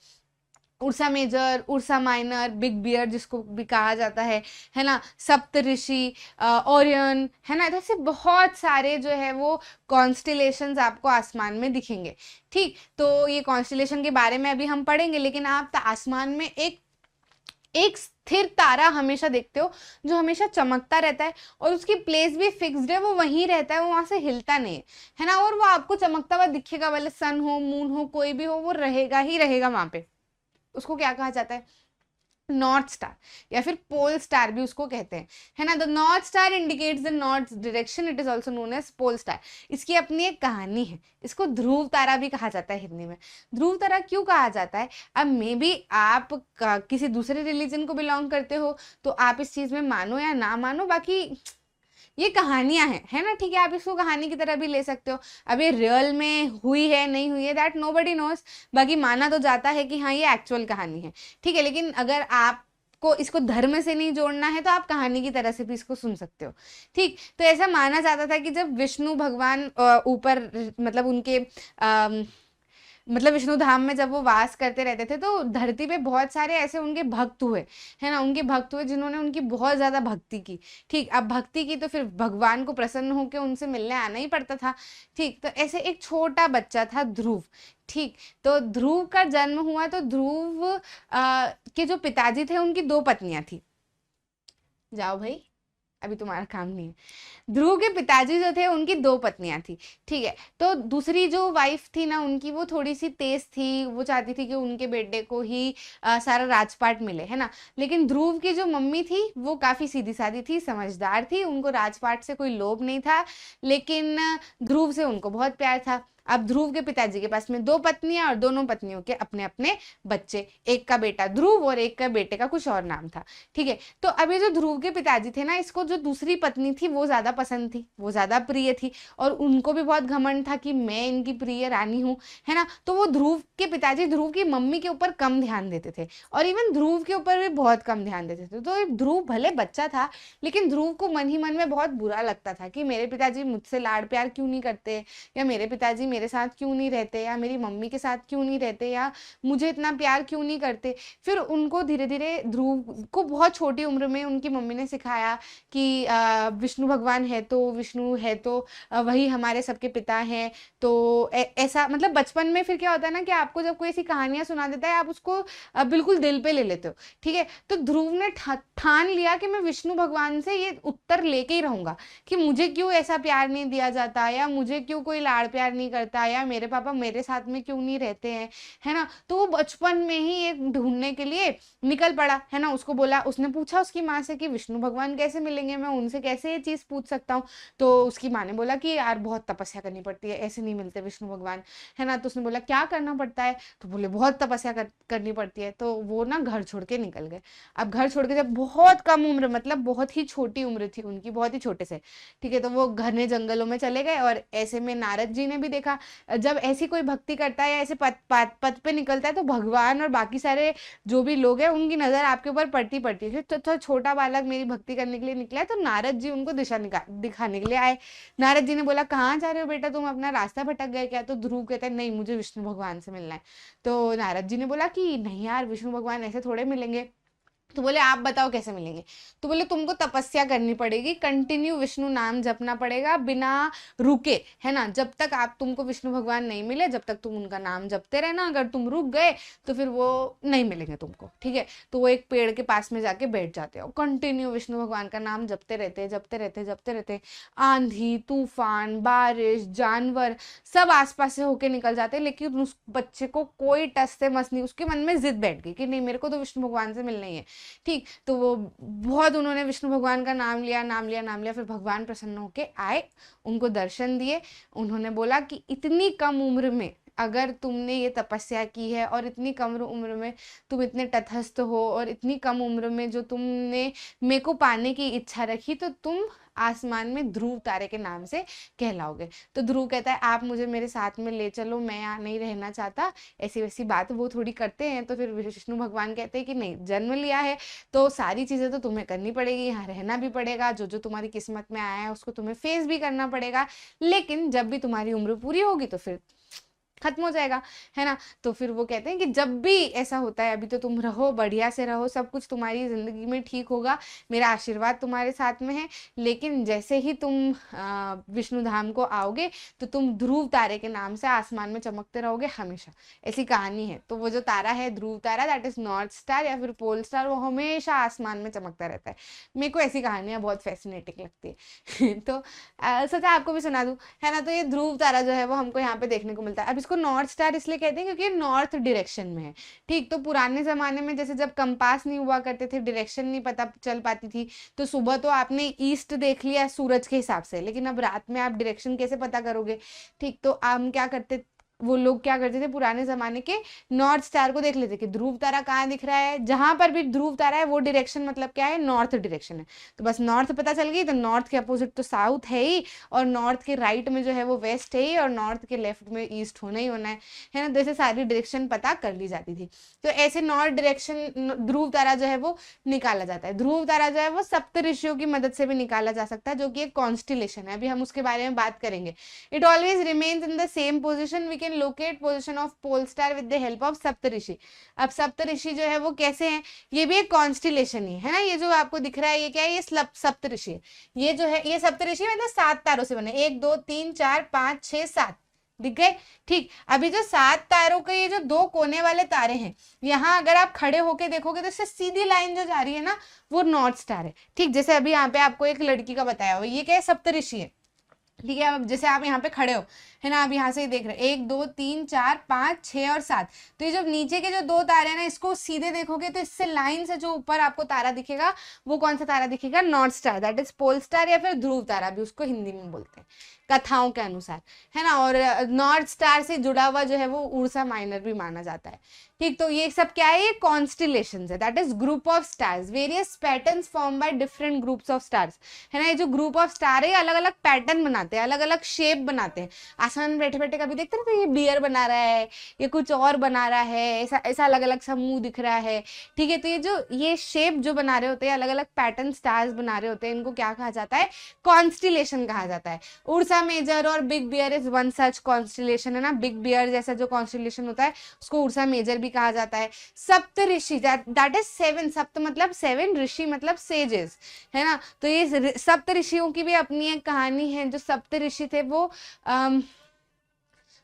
Ursa Major, Ursa Minor, big bear जिसको भी कहा जाता है ना, सप्तऋषि, ओरियन, है ना, ऐसे बहुत सारे जो है वो कॉन्स्टिलेशंस आपको आसमान में दिखेंगे। ठीक, तो ये कॉन्स्टिलेशन के बारे में अभी हम पढ़ेंगे, लेकिन आप आसमान में एक स्थिर तारा हमेशा देखते हो जो हमेशा चमकता रहता है और उसकी प्लेस भी फिक्स्ड है, वो वहीं रहता है, वो वहां से हिलता नहीं है ना, और वो आपको चमकता हुआ दिखेगा, भले सन हो, मून हो, कोई भी हो, वो रहेगा ही रहेगा वहां पे। उसको क्या कहा जाता है? नॉर्थ स्टार, या फिर पोल स्टार भी उसको कहते हैं, है ना। The north star indicates the north direction, it is also known as pole star. इसकी अपनी एक कहानी है, इसको ध्रुव तारा भी कहा जाता है हिंदी में। ध्रुव तारा क्यों कहा जाता है? अब मे बी आप किसी दूसरे रिलीजन को बिलोंग करते हो तो आप इस चीज में मानो या ना मानो, बाकी ये कहानियां हैं, है ना, ठीक है, आप इसको कहानी की तरह भी ले सकते हो। अब ये रियल में हुई है नहीं हुई है दैट नोबडी नोस, बाकी माना तो जाता है कि हाँ ये एक्चुअल कहानी है, ठीक है, लेकिन अगर आप को इसको धर्म से नहीं जोड़ना है तो आप कहानी की तरह से भी इसको सुन सकते हो। ठीक, तो ऐसा माना जाता था कि जब विष्णु भगवान ऊपर मतलब उनके मतलब विष्णु धाम में जब वो वास करते रहते थे तो धरती पे बहुत सारे ऐसे उनके भक्त हुए, है ना, उनके भक्त हुए जिन्होंने उनकी बहुत ज्यादा भक्ति की। ठीक, अब भक्ति की तो फिर भगवान को प्रसन्न होकर उनसे मिलने आना ही पड़ता था। ठीक, तो ऐसे एक छोटा बच्चा था ध्रुव। ठीक, तो ध्रुव का जन्म हुआ तो ध्रुव के जो पिताजी थे उनकी 2 पत्नियां थी। जाओ भाई, अभी तुम्हारा काम नहीं है। ध्रुव के पिताजी जो थे उनकी 2 पत्नियां थी, ठीक है, तो दूसरी जो वाइफ थी ना उनकी, वो थोड़ी सी तेज थी, वो चाहती थी कि उनके बेटे को ही सारा राजपाट मिले, है ना, लेकिन ध्रुव की जो मम्मी थी वो काफी सीधी सादी थी, समझदार थी, उनको राजपाट से कोई लोभ नहीं था, लेकिन ध्रुव से उनको बहुत प्यार था। अब ध्रुव के पिताजी के पास में 2 पत्नियां और दोनों पत्नियों के अपने अपने बच्चे, एक का बेटा ध्रुव और एक का बेटे का कुछ और नाम था। ठीक है, तो अभी जो ध्रुव के पिताजी थे ना, इसको जो दूसरी पत्नी थी वो ज्यादा पसंद थी, वो ज्यादा प्रिय थी, और उनको भी बहुत घमंड था कि मैं इनकी प्रिय रानी हूँ, है ना, तो वो ध्रुव के पिताजी ध्रुव की मम्मी के ऊपर कम ध्यान देते थे और इवन ध्रुव के ऊपर भी बहुत कम ध्यान देते थे। तो ध्रुव भले बच्चा था लेकिन ध्रुव को मन ही मन में बहुत बुरा लगता था कि मेरे पिताजी मुझसे लाड प्यार क्यों नहीं करते, या मेरे पिताजी मेरे साथ क्यों नहीं रहते, या मेरी मम्मी के साथ क्यों नहीं रहते, या मुझे इतना प्यार क्यों नहीं करते। फिर उनको धीरे धीरे ध्रुव को बहुत छोटी उम्र में उनकी मम्मी ने सिखाया कि विष्णु भगवान है तो विष्णु है तो वही हमारे सबके पिता हैं। तो ऐसा मतलब बचपन में फिर क्या होता है ना कि आपको जब कोई ऐसी कहानियां सुना देता है आप उसको बिल्कुल दिल पे ले लेते हो। ठीक है, तो ध्रुव ने ठान लिया कि मैं विष्णु भगवान से ये उत्तर लेके ही रहूंगा कि मुझे क्यों ऐसा प्यार नहीं दिया जाता, या मुझे क्यों कोई लाड़ प्यार नहीं करता, करता है, या मेरे पापा मेरे साथ में क्यों नहीं रहते हैं, है ना। तो वो बचपन में ही एक ढूंढने के लिए निकल पड़ा, है ना। उसको बोला, उसने पूछा उसकी माँ से कि विष्णु भगवान कैसे मिलेंगे, मैं उनसे कैसे ये चीज पूछ सकता हूँ। तो उसकी माँ ने बोला कि यार बहुत तपस्या करनी पड़ती है, ऐसे नहीं मिलते विष्णु भगवान, है ना। तो उसने बोला क्या करना पड़ता है, तो बोले बहुत तपस्या करनी पड़ती है। तो वो ना घर छोड़ के निकल गए। अब घर छोड़ के जब बहुत कम उम्र, मतलब बहुत ही छोटी उम्र थी उनकी, बहुत ही छोटे से, ठीक है, तो वो घने जंगलों में चले गए। और ऐसे में नारद जी ने भी देखा, जब ऐसी कोई भक्ति करता है या ऐसे पथ पे निकलता है तो भगवान और बाकी सारे जो भी लोग हैं उनकी नजर आपके ऊपर पड़ती है। तो छोटा बालक मेरी भक्ति करने के लिए निकला है, तो नारद जी उनको दिशा दिखाने के लिए आए। नारद जी ने बोला कहाँ जा रहे हो बेटा, तुम अपना रास्ता भटक गए क्या। तो ध्रुव कहता है नहीं, मुझे विष्णु भगवान से मिलना है। तो नारद जी ने बोला कि नहीं यार, विष्णु भगवान ऐसे थोड़े मिलेंगे। तो बोले आप बताओ कैसे मिलेंगे। तो बोले तुमको तपस्या करनी पड़ेगी, कंटिन्यू विष्णु नाम जपना पड़ेगा बिना रुके, है ना। जब तक आप तुमको विष्णु भगवान नहीं मिले, जब तक तुम उनका नाम जपते रहना, अगर तुम रुक गए तो फिर वो नहीं मिलेंगे तुमको, ठीक है। तो वो एक पेड़ के पास में जाके बैठ जाते हो, कंटिन्यू विष्णु भगवान का नाम जपते रहते जपते रहते जपते रहते। आंधी तूफान बारिश जानवर सब आसपास से होके निकल जाते, लेकिन उस बच्चे को कोई टस से मस नहीं। उसके मन में जिद बैठ गई कि नहीं, मेरे को तो विष्णु भगवान से मिलना ही है, ठीक। तो वो बहुत उन्होंने विष्णु भगवान का नाम लिया नाम लिया नाम लिया। फिर भगवान प्रसन्न होके आए, उनको दर्शन दिए। उन्होंने बोला कि इतनी कम उम्र में अगर तुमने ये तपस्या की है, और इतनी कम उम्र में तुम इतने तटस्थ हो, और इतनी कम उम्र में जो तुमने मेरे को पाने की इच्छा रखी, तो तुम आसमान में ध्रुव तारे के नाम से कहलाओगे। तो ध्रुव कहता है आप मुझे मेरे साथ में ले चलो, मैं यहाँ नहीं रहना चाहता। ऐसी वैसी बात वो थोड़ी करते हैं। तो फिर विष्णु भगवान कहते हैं कि नहीं, जन्म लिया है तो सारी चीजें तो तुम्हें करनी पड़ेगी, यहाँ रहना भी पड़ेगा, जो जो तुम्हारी किस्मत में आया है उसको तुम्हें फेस भी करना पड़ेगा। लेकिन जब भी तुम्हारी उम्र पूरी होगी तो फिर खत्म हो जाएगा, है ना। तो फिर वो कहते हैं कि जब भी ऐसा होता है, अभी तो तुम रहो, बढ़िया से रहो, सब कुछ तुम्हारी जिंदगी में ठीक होगा, मेरा आशीर्वाद तुम्हारे साथ में है। लेकिन जैसे ही तुम विष्णु धाम को आओगे तो तुम ध्रुव तारे के नाम से आसमान में चमकते रहोगे हमेशा। ऐसी कहानी है। तो वो जो तारा है ध्रुव तारा, दैट इज नॉर्थ स्टार या फिर पोल स्टार, वो हमेशा आसमान में चमकता रहता है। मेरे को ऐसी कहानियां बहुत फैसिनेटिंग लगती है। तो सोचा आपको भी सुना दूं, है ना। तो ये ध्रुव तारा जो है वो हमको यहाँ पे देखने को मिलता है। अब इसको नॉर्थ स्टार इसलिए कहते हैं क्योंकि नॉर्थ डायरेक्शन में है, ठीक। तो पुराने जमाने में जैसे जब कंपास नहीं हुआ करते थे, डायरेक्शन नहीं पता चल पाती थी, तो सुबह तो आपने ईस्ट देख लिया सूरज के हिसाब से, लेकिन अब रात में आप डायरेक्शन कैसे पता करोगे, ठीक। तो हम क्या करते, वो लोग क्या करते थे पुराने जमाने के, नॉर्थ स्टार को देख लेते कि ध्रुव तारा कहाँ दिख रहा है, जहां पर भी ध्रुव तारा है वो डायरेक्शन मतलब क्या है, नॉर्थ डायरेक्शन है। तो बस नॉर्थ पता चल गई, तो नॉर्थ के अपोजिट तो साउथ है ही, और नॉर्थ के राइट में जो है वो वेस्ट है ही, और नॉर्थ के लेफ्ट में ईस्ट होना ही होना है ना। तो ऐसे सारी डायरेक्शन पता कर ली जाती थी। तो ऐसे नॉर्थ डायरेक्शन ध्रुव तारा जो है वो निकाला जाता है। ध्रुव तारा जो है वो सप्त ऋषियों की मदद से भी निकाला जा सकता है, जो कि एक कॉन्स्टिलेशन है, अभी हम उसके बारे में बात करेंगे। It always remains in the same position, we locate position of pole star with the help of Saptarishi. अब सप्तऋषि जो है वो कैसे हैं, ये भी एक कॉन्स्टिलेशन ही है ना। ये जो आपको दिख रहा है ये क्या है, ये सप्तऋषि है। ये जो है ये सप्तऋषि मतलब 7 तारों से बने, 1 2 3 4 5 6 7 दिख गए, ठीक। अभी जो 7 तारों के ये जो 2 कोने वाले तारे हैं, यहाँ अगर आप खड़े होके देखोगे तो इससे सीधी लाइन जो जा रही है ना, वो नॉर्थ स्टार है, ठीक। जैसे अभी यहाँ पे आपको एक लड़की का बताया हुआ, ये क्या है, सप्तऋषि है, ठीक है। अब जैसे आप यहाँ पे खड़े हो, है ना, आप यहाँ से देख रहे हैं 1 2 3 4 5 6 और 7। तो ये जो नीचे के जो 2 तारे हैं ना, इसको सीधे देखोगे तो इससे लाइन से जो ऊपर आपको तारा दिखेगा वो कौन सा तारा दिखेगा, north star, that is pole star या फिर ध्रुव तारा भी उसको हिंदी में बोलते हैं कथाओं के अनुसार, है ना। और नॉर्थ स्टार से जुड़ा हुआ जो है वो उर्सा माइनर भी माना जाता है, ठीक। तो ये सब क्या है, ये कॉन्स्टिलेशंस है, that is group of stars, various patterns form by different groups of stars, है ना। ये जो ग्रुप ऑफ स्टार है अलग अलग पैटर्न बनाते हैं, अलग अलग शेप बनाते हैं। आसमान में बैठे बैठे कभी देखते ना, तो ये बियर बना रहा है, ये कुछ और बना रहा है, ऐसा ऐसा अलग अलग समूह दिख रहा है, ठीक है। तो ये जो ये शेप जो बना रहे होते हैं, अलग अलग पैटर्न स्टार्स बना रहे होते हैं, इनको क्या कहा जाता है, कॉन्स्टिलेशन कहा जाता है। उर्सा मेजर और big bear is one such constellation, है ना। बिग बियर जैसा जो कॉन्स्टिलेशन होता है उसको उर्सा मेजर भी कहा जाता है। सप्त ऋषि, दैट इज 7, सप्त मतलब 7, ऋषि मतलब सेजेस, है ना। तो ये सप्त ऋषियों की भी अपनी एक कहानी है। जो सप्त ऋषि थे वो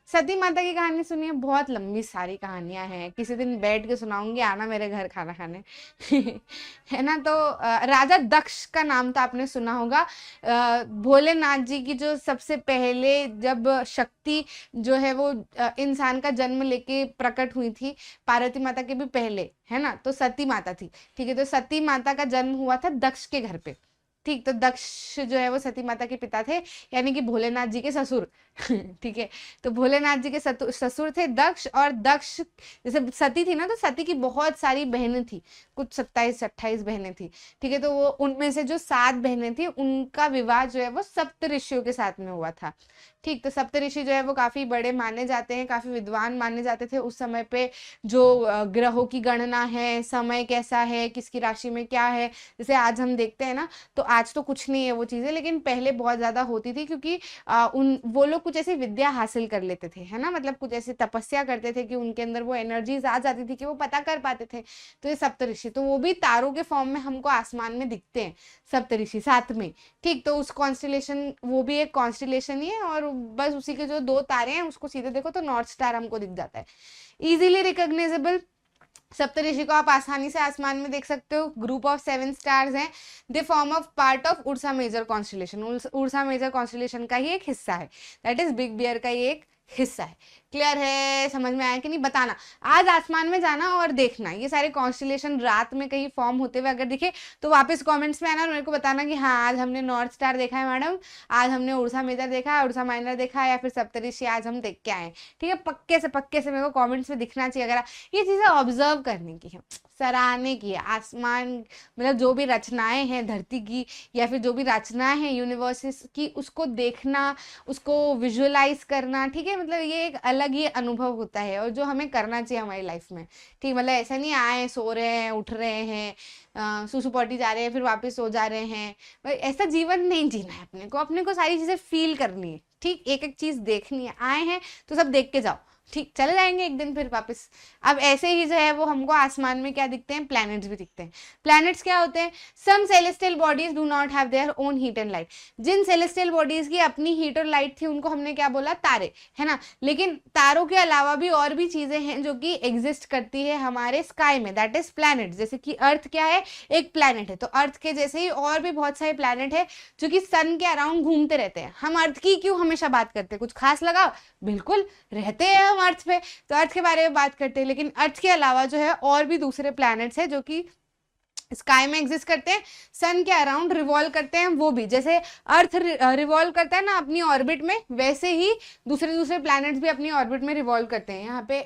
सती माता की कहानी सुनिए, बहुत लंबी सारी कहानियां हैं, किसी दिन बैठ के सुनाऊंगी, आना मेरे घर खाना खाने। है ना। तो राजा दक्ष का नाम तो आपने सुना होगा। भोलेनाथ जी की जो सबसे पहले जब शक्ति जो है वो इंसान का जन्म लेके प्रकट हुई थी, पार्वती माता के भी पहले, है ना, तो सती माता थी। ठीक है, तो सती माता का जन्म हुआ था दक्ष के घर पे। ठीक, तो दक्ष जो है वो सती माता के पिता थे, यानी कि भोलेनाथ जी के ससुर। ठीक है, तो भोलेनाथ जी के ससुर थे दक्ष। और दक्ष जैसे सती थी ना, तो सती की बहुत सारी बहनें थी, कुछ 27-28 बहनें थी। ठीक है, तो वो उनमें से जो 7 बहनें थी उनका विवाह जो है वो सप्त ऋषियों के साथ में हुआ था। ठीक, तो सप्त ऋषि जो है वो काफी बड़े माने जाते हैं, काफी विद्वान माने जाते थे उस समय पे। जो ग्रहों की गणना है, समय कैसा है, किसकी राशि में क्या है, जैसे आज हम देखते हैं ना, तो आज तो कुछ नहीं है वो चीजें, लेकिन पहले बहुत ज्यादा होती थी, क्योंकि उन वो लोग कुछ ऐसी विद्या हासिल कर लेते थे, है ना, मतलब कुछ ऐसी तपस्या करते थे कि उनके अंदर वो एनर्जीज आ जाती थी कि वो पता कर पाते थे। तो ये सप्तऋषि, तो वो भी तारों के फॉर्म में हमको आसमान में दिखते हैं, सप्तऋषि साथ में। ठीक, तो उस कॉन्स्टिलेशन, वो भी एक कॉन्स्टिलेशन ही है, और बस उसी के जो 2 तारे हैं उसको सीधे देखो तो नॉर्थ स्टार हमको दिख जाता है, इजीली रिकॉग्नाइजेबल। सप्तऋषि को आप आसानी से आसमान में देख सकते हो, ग्रुप ऑफ 7 स्टार्स हैं, they form of part of Ursa Major constellation. Ursa Major constellation का ही एक हिस्सा है, दैट इज बिग बियर का ही एक हिस्सा है। क्लियर है, समझ में आया कि नहीं, बताना। आज आसमान में जाना और देखना ये सारे कॉन्स्टिलेशन रात में कहीं फॉर्म होते हुए अगर दिखे तो वापस कमेंट्स में आना और मेरे को बताना कि हाँ आज हमने नॉर्थ स्टार देखा है मैडम, आज हमने उर्सा मेजर देखा है, उर्सा माइनर देखा है, या फिर सप्तऋषि आज हम देख के आए। ठीक है, पक्के से मेरे को कमेंट्स में दिखना चाहिए। अगर ये चीजें ऑब्जर्व करने की है, सराहने की है, आसमान मतलब जो भी रचनाएं हैं धरती की, या फिर जो भी रचनाएं हैं यूनिवर्सेस की, उसको देखना, उसको विजुअलाइज करना। ठीक है, मतलब ये एक अलग ही अनुभव होता है, और जो हमें करना चाहिए हमारी लाइफ में। ठीक, मतलब ऐसा नहीं आए सो रहे हैं उठ रहे हैं सुसु पॉटी जा रहे हैं फिर वापस सो जा रहे हैं, ऐसा जीवन नहीं जीना है। अपने को सारी चीजें फील करनी है। ठीक, एक एक चीज देखनी है, आए हैं तो सब देख के जाओ। ठीक, चले जाएंगे एक दिन फिर वापस। अब ऐसे ही जो है वो हमको आसमान में क्या दिखते हैं, प्लैनेट्स भी दिखते हैं। प्लैनेट्स क्या होते हैं, some celestial bodies do not have their own heat and light. जिन सेलेस्टियल बॉडीज की अपनी हीट और लाइट थी उनको हमने क्या बोला, तारे, है ना। लेकिन तारों के अलावा भी और भी चीजें हैं जो कि एग्जिस्ट करती है हमारे स्काई में, दैट इज प्लैनेट। जैसे कि अर्थ क्या है, एक प्लैनेट है, तो अर्थ के जैसे ही और भी बहुत सारे प्लैनेट है जो कि सन के अराउंड घूमते रहते हैं। हम अर्थ की क्यों हमेशा बात करते हैं, कुछ खास लगा, बिल्कुल रहते हैं हम अर्थ पे, तो अर्थ के बारे में बात करते हैं। लेकिन अर्थ के अलावा जो है और भी दूसरे प्लैनेट्स हैं जो कि स्काई में एग्जिस्ट करते हैं, सन के अराउंड रिवॉल्व करते हैं। वो भी जैसे अर्थ रिवॉल्व करता है ना अपनी ऑर्बिट में, वैसे ही दूसरे प्लैनेट्स भी अपनी ऑर्बिट में रिवॉल्व करते हैं। यहाँ पे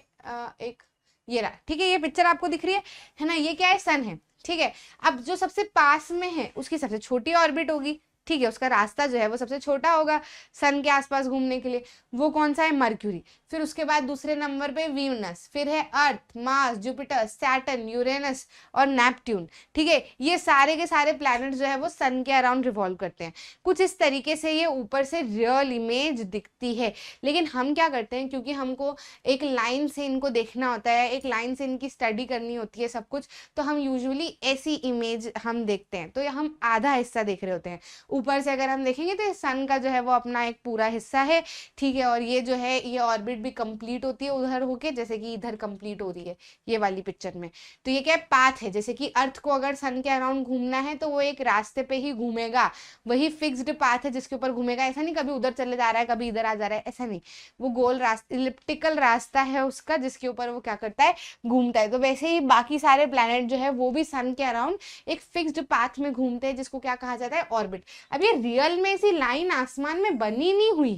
एक ये रहा, ठीक है, ये पिक्चर आपको दिख रही है ना, ये क्या है, सन है। ठीक है, अब जो सबसे पास में है उसकी सबसे छोटी ऑर्बिट होगी। ठीक है, उसका रास्ता जो है वो सबसे छोटा होगा सन के आसपास घूमने के लिए, वो कौन सा है, मर्क्यूरी। फिर उसके बाद दूसरे नंबर पे वीनस, फिर है अर्थ, मार्स, जुपिटर, सैटर्न, यूरेनस और नेपट्यून। ठीक है, ये सारे के सारे प्लैनेट जो है वो सन के अराउंड रिवॉल्व करते हैं। कुछ इस तरीके से ये ऊपर से रियल इमेज दिखती है, लेकिन हम क्या करते हैं, क्योंकि हमको एक लाइन से इनको देखना होता है, एक लाइन से इनकी स्टडी करनी होती है सब कुछ, तो हम यूजुअली ऐसी इमेज हम देखते हैं, तो हम आधा हिस्सा देख रहे होते हैं। ऊपर से अगर हम देखेंगे तो सन का जो है वो अपना एक पूरा हिस्सा है। ठीक है, और ये जो है ये ऑर्बिट भी कंप्लीट होती है उधर होके, जैसे कि इधर कंप्लीट हो रही है ये वाली पिक्चर में। तो ये क्या है, पाथ है। जैसे कि अर्थ को अगर सन के अराउंड घूमना है तो वो एक रास्ते पे ही घूमेगा, वही फिक्स्ड पाथ है जिसके ऊपर घूमेगा। ऐसा नहीं कभी उधर चले जा रहा है कभी इधर आ जा रहा है, ऐसा नहीं, वो गोल रास्ता, इलिप्टिकल रास्ता है उसका जिसके ऊपर वो क्या करता है, घूमता है। तो वैसे ही बाकी सारे प्लैनेट जो है वो भी सन के अराउंड एक फिक्स्ड पाथ में घूमते हैं, जिसको क्या कहा जाता है, ऑर्बिट। अब ये रियल में ऐसी लाइन आसमान में बनी नहीं हुई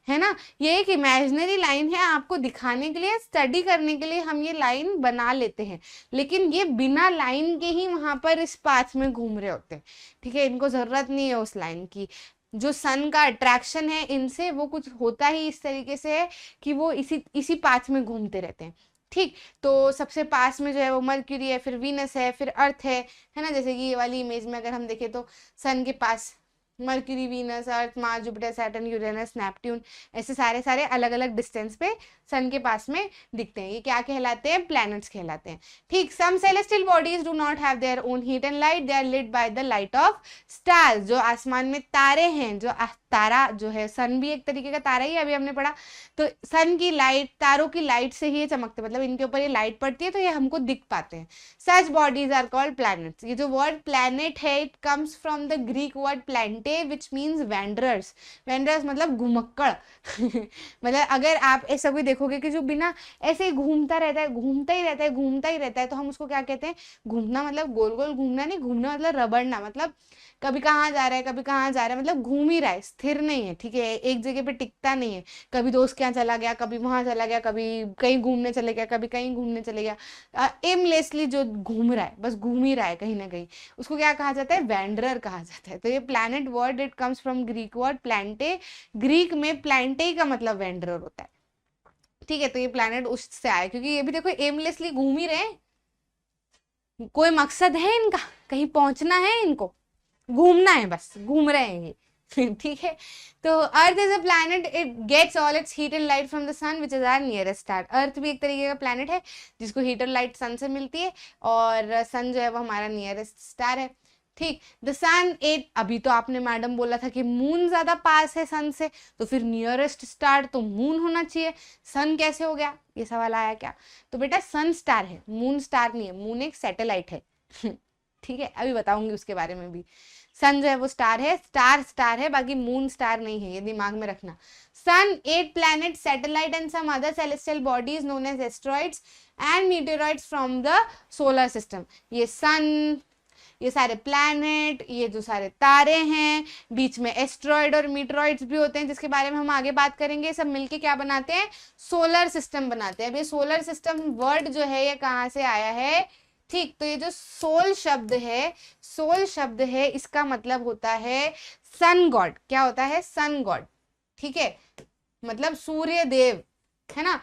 है ना, ये एक इमेजिनरी लाइन है, आपको दिखाने के लिए, स्टडी करने के लिए हम ये लाइन बना लेते हैं, लेकिन ये बिना लाइन के ही वहां पर इस पाथ में घूम रहे होते हैं। ठीक है, इनको जरूरत नहीं है उस लाइन की। जो सन का अट्रैक्शन है इनसे, वो कुछ होता ही इस तरीके से है कि वो इसी पाथ में घूमते रहते हैं। ठीक, तो सबसे पास में जो है वो मर्क्यूरी है, फिर वीनस है, फिर अर्थ है ना। जैसे कि ये वाली इमेज में अगर हम देखें तो सन के पास Mercury, Venus, Earth, Mars, Jupiter, Saturn, Uranus, Neptune, ऐसे सारे सारे अलग अलग डिस्टेंस पे सन के पास में दिखते हैं। ये क्या कहलाते हैं? प्लैनेट्स कहलाते हैं। ठीक, some celestial bodies do not have their own heat and light, they are lit by the light of stars. जो आसमान में तारे हैं, जो तारा जो है, सन भी एक तरीके का तारा ही है, अभी हमने पढ़ा। तो सन की लाइट, तारों की लाइट से ही ये चमकते, मतलब इनके ऊपर ये लाइट पड़ती है तो ये हमको दिख पाते हैं। Such bodies are called planets. ये जो वर्ड प्लैनेट है, it comes from the Greek word planete which means wanderers. Wanderers मतलब घुमक्कड़ मतलब अगर आप ऐसा कोई देखोगे कि जो बिना ऐसे ही घूमता रहता है, घूमता ही रहता है, घूमता ही रहता है, तो हम उसको क्या कहते हैं? घूमना मतलब गोल गोल घूमना नहीं, घूमना मतलब रबड़ना, मतलब कभी कहाँ जा रहा है, कभी कहाँ जा रहा है, मतलब घूम ही रहा है, स्थिर नहीं है। ठीक है, एक जगह पे टिकता नहीं है, कभी दोस्त के यहाँ चला गया, कभी वहां चला गया, कभी कहीं घूमने चले गया, कभी कहीं घूमने चले गया। एमलेसली जो घूम रहा है, बस घूम ही रहा है कहीं ना कहीं, उसको क्या कहा जाता है? वैंडरर कहा जाता है। तो ये planet word it comes from Greek word planete. Greek में प्लैंटे का मतलब वैंडरर होता है। ठीक है, तो ये प्लैनेट उससे आया, क्योंकि ये भी देखो एमलेसली घूम ही रहे हैं, कोई मकसद है इनका, कहीं पहुंचना है इनको, घूमना है, बस घूम रहे हैं ये ठीक है। तो Earth is a planet, it gets all its heat and light from the sun which is our nearest star. Earth भी एक तरीके का प्लैनेट है जिसको हीट और लाइट सन से मिलती है, और सन जो है वो हमारा नियरेस्ट स्टार है। ठीक, द सन एट, अभी तो आपने मैडम बोला था कि मून ज्यादा पास है सन से, तो फिर नियरेस्ट स्टार तो मून होना चाहिए, सन कैसे हो गया? ये सवाल आया क्या? तो बेटा सन स्टार है, मून स्टार नहीं है, मून एक सैटेलाइट है ठीक है, अभी बताऊंगी उसके बारे में भी। सन जो है वो स्टार है, स्टार स्टार है, बाकी मून स्टार नहीं है, ये दिमाग में रखना। Sun, 8 planet, satellite and some other celestial bodies known as asteroids and meteoroids from the solar system. ये सन, ये सारे प्लैनेट, ये जो सारे तारे हैं, बीच में एस्ट्रॉइड और मीटरॉइड्स भी होते हैं जिसके बारे में हम आगे बात करेंगे, सब मिलके क्या बनाते हैं? सोलर सिस्टम बनाते हैं। अब ये सोलर सिस्टम वर्ड जो है ये कहाँ से आया है? ठीक, तो ये जो सोल शब्द है, सोल शब्द है, इसका मतलब होता है सन गॉड। क्या होता है? Sun god. ठीक है, मतलब सूर्य देव, है ना।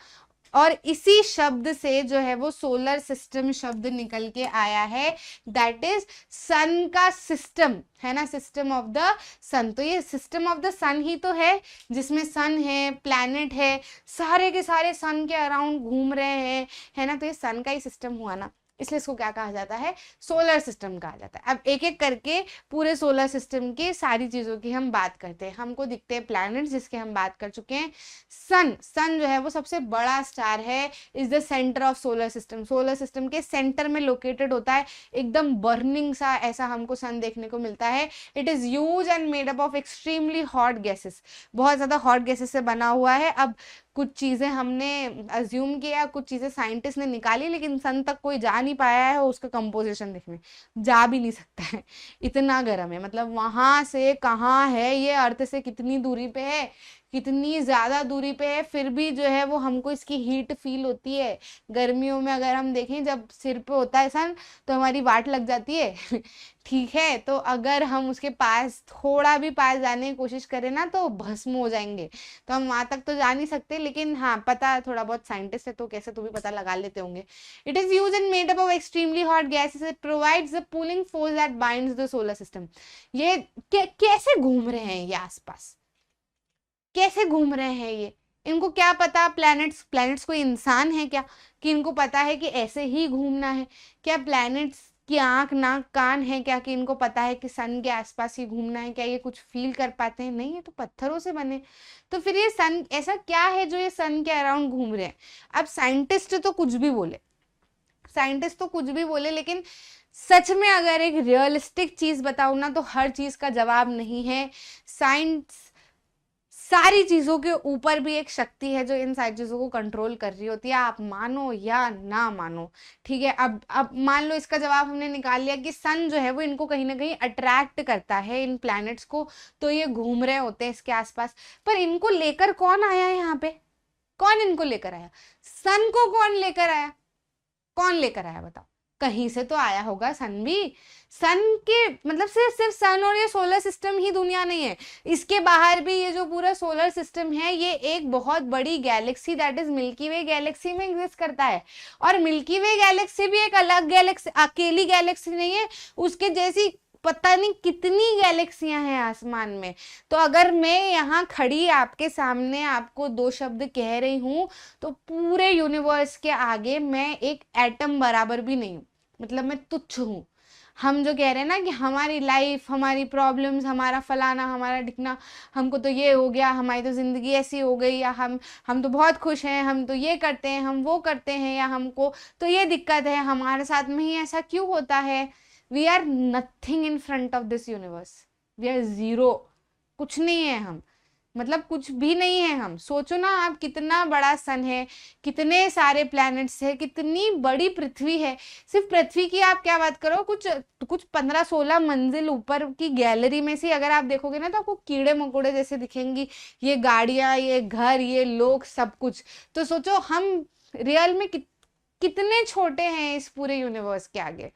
और इसी शब्द से जो है वो सोलर सिस्टम शब्द निकल के आया है, दैट इज सन का सिस्टम, है ना, सिस्टम ऑफ द सन। तो ये सिस्टम ऑफ द सन ही तो है जिसमें सन है, प्लैनेट है, सारे के सारे सन के अराउंड घूम रहे हैं, है ना। तो ये सन का ही सिस्टम हुआ ना, इसलिए इसको क्या कहा जाता है? सोलर सिस्टम कहा जाता है। अब एक एक करके पूरे सोलर सिस्टम की सारी चीजों की हम बात करते हैं। हमको दिखते हैं प्लैनेट्स जिसके हम बात कर चुके हैं। सन, सन जो है वो सबसे बड़ा स्टार है, is the centre of solar system. Solar system के सेंटर में लोकेटेड होता है, एकदम बर्निंग सा ऐसा हमको सन देखने को मिलता है। It is huge and made up of extremely hot gases, बहुत ज्यादा हॉट गैसेस से बना हुआ है। अब कुछ चीजें हमने अज्यूम किया, कुछ चीजें साइंटिस्ट ने निकाली, लेकिन सन तक कोई जा नहीं पाया है उसका कंपोजिशन देखने, जा भी नहीं सकता है, इतना गर्म है। मतलब वहां से कहाँ है ये, अर्थ से कितनी दूरी पे है, कितनी ज्यादा दूरी पे है, फिर भी जो है वो हमको इसकी हीट फील होती है। गर्मियों में अगर हम देखें, जब सिर पे होता है सन तो हमारी वाट लग जाती है ठीक है, तो अगर हम उसके पास थोड़ा भी पास जाने की कोशिश करें ना तो भस्म हो जाएंगे। तो हम वहां तक तो जा नहीं सकते, लेकिन हाँ पता, थोड़ा बहुत साइंटिस्ट है तो कैसे तो भी पता लगा लेते होंगे। It is used and made up of extremely hot gases, it provides the pulling force that binds the solar system. ये कैसे घूम रहे हैं ये आसपास, कैसे घूम रहे हैं ये, इनको क्या पता? प्लैनेट्स, प्लैनेट्स कोई इंसान है क्या कि इनको पता है कि ऐसे ही घूमना है? क्या प्लैनेट्स की आंख नाक कान है क्या कि इनको पता है कि सन के आसपास ही घूमना है? क्या ये कुछ फील कर पाते हैं? नहीं, ये तो पत्थरों से बने। तो फिर ये सन ऐसा क्या है जो ये सन के अराउंड घूम रहे हैं? अब साइंटिस्ट तो कुछ भी बोले, साइंटिस्ट तो कुछ भी बोले, लेकिन सच में अगर एक रियलिस्टिक चीज बताऊं ना तो हर चीज का जवाब नहीं है। साइंस सारी चीजों के ऊपर भी एक शक्ति है जो इन सारी चीजों को कंट्रोल कर रही होती है, आप मानो या ना मानो। ठीक है, अब मान लो इसका जवाब हमने निकाल लिया कि सन जो है वो इनको कहीं ना कहीं अट्रैक्ट करता है, इन प्लैनेट्स को, तो ये घूम रहे होते हैं इसके आसपास। पर इनको लेकर कौन आया है यहाँ पे? कौन इनको लेकर आया? सन को कौन लेकर आया? कौन लेकर आया बताओ? कहीं से तो आया होगा सन भी। सन के मतलब सिर्फ सिर्फ सन और ये सोलर सिस्टम ही दुनिया नहीं है, इसके बाहर भी ये जो पूरा सोलर सिस्टम है ये एक बहुत बड़ी Galaxy that is milky way Galaxy में एग्जिस्ट करता है। और मिल्की वे गैलेक्सी भी एक अलग गैलेक्सी, अकेली गैलेक्सी नहीं है, उसके जैसी पता नहीं कितनी गैलेक्सियां हैं आसमान में। तो अगर मैं यहाँ खड़ी आपके सामने आपको दो शब्द कह रही हूँ तो पूरे यूनिवर्स के आगे मैं एक एटम बराबर भी नहीं हूँ, मतलब मैं तुच्छ हूँ। हम जो कह रहे हैं ना कि हमारी लाइफ, हमारी प्रॉब्लम्स, हमारा फलाना, हमारा ढिकना, हमको तो ये हो गया, हमारी तो ज़िंदगी ऐसी हो गई, या हम तो बहुत खुश हैं, हम तो ये करते हैं, हम वो करते हैं, या हमको तो ये दिक्कत है, हमारे साथ में ही ऐसा क्यों होता है। We are nothing in front of this universe, we are zero, कुछ नहीं है हम, मतलब कुछ भी नहीं है हम। सोचो ना आप, कितना बड़ा सन है, कितने सारे प्लैनेट्स है, कितनी बड़ी पृथ्वी है। सिर्फ पृथ्वी की आप क्या बात करो, कुछ 15-16 मंजिल ऊपर की गैलरी में से अगर आप देखोगे ना तो आपको कीड़े मकोड़े जैसे दिखेंगी, ये गाड़ियां, ये घर, ये लोग, सब कुछ। तो सोचो हम रियल में कितने छोटे हैं इस पूरे यूनिवर्स के आगे।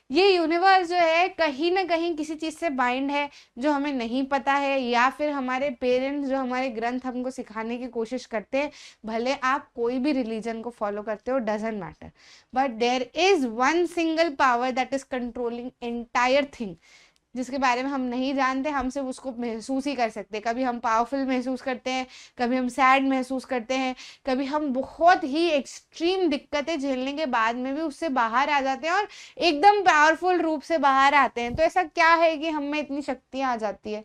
ये यूनिवर्स जो है कहीं ना कहीं किसी चीज से बाइंड है जो हमें नहीं पता है, या फिर हमारे पेरेंट्स जो हमारे ग्रंथ हमको सिखाने की कोशिश करते हैं, भले आप कोई भी रिलीजन को फॉलो करते हो, doesn't matter, but there is one single power that is controlling entire thing, जिसके बारे में हम नहीं जानते, हम सिर्फ उसको महसूस ही कर सकते हैं। कभी हम पावरफुल महसूस करते हैं, कभी हम सैड महसूस करते हैं, कभी हम बहुत ही एक्सट्रीम दिक्कतें झेलने के बाद में भी उससे बाहर आ जाते हैं और एकदम पावरफुल रूप से बाहर आते हैं। तो ऐसा क्या है कि हम में इतनी शक्तियां आ जाती है?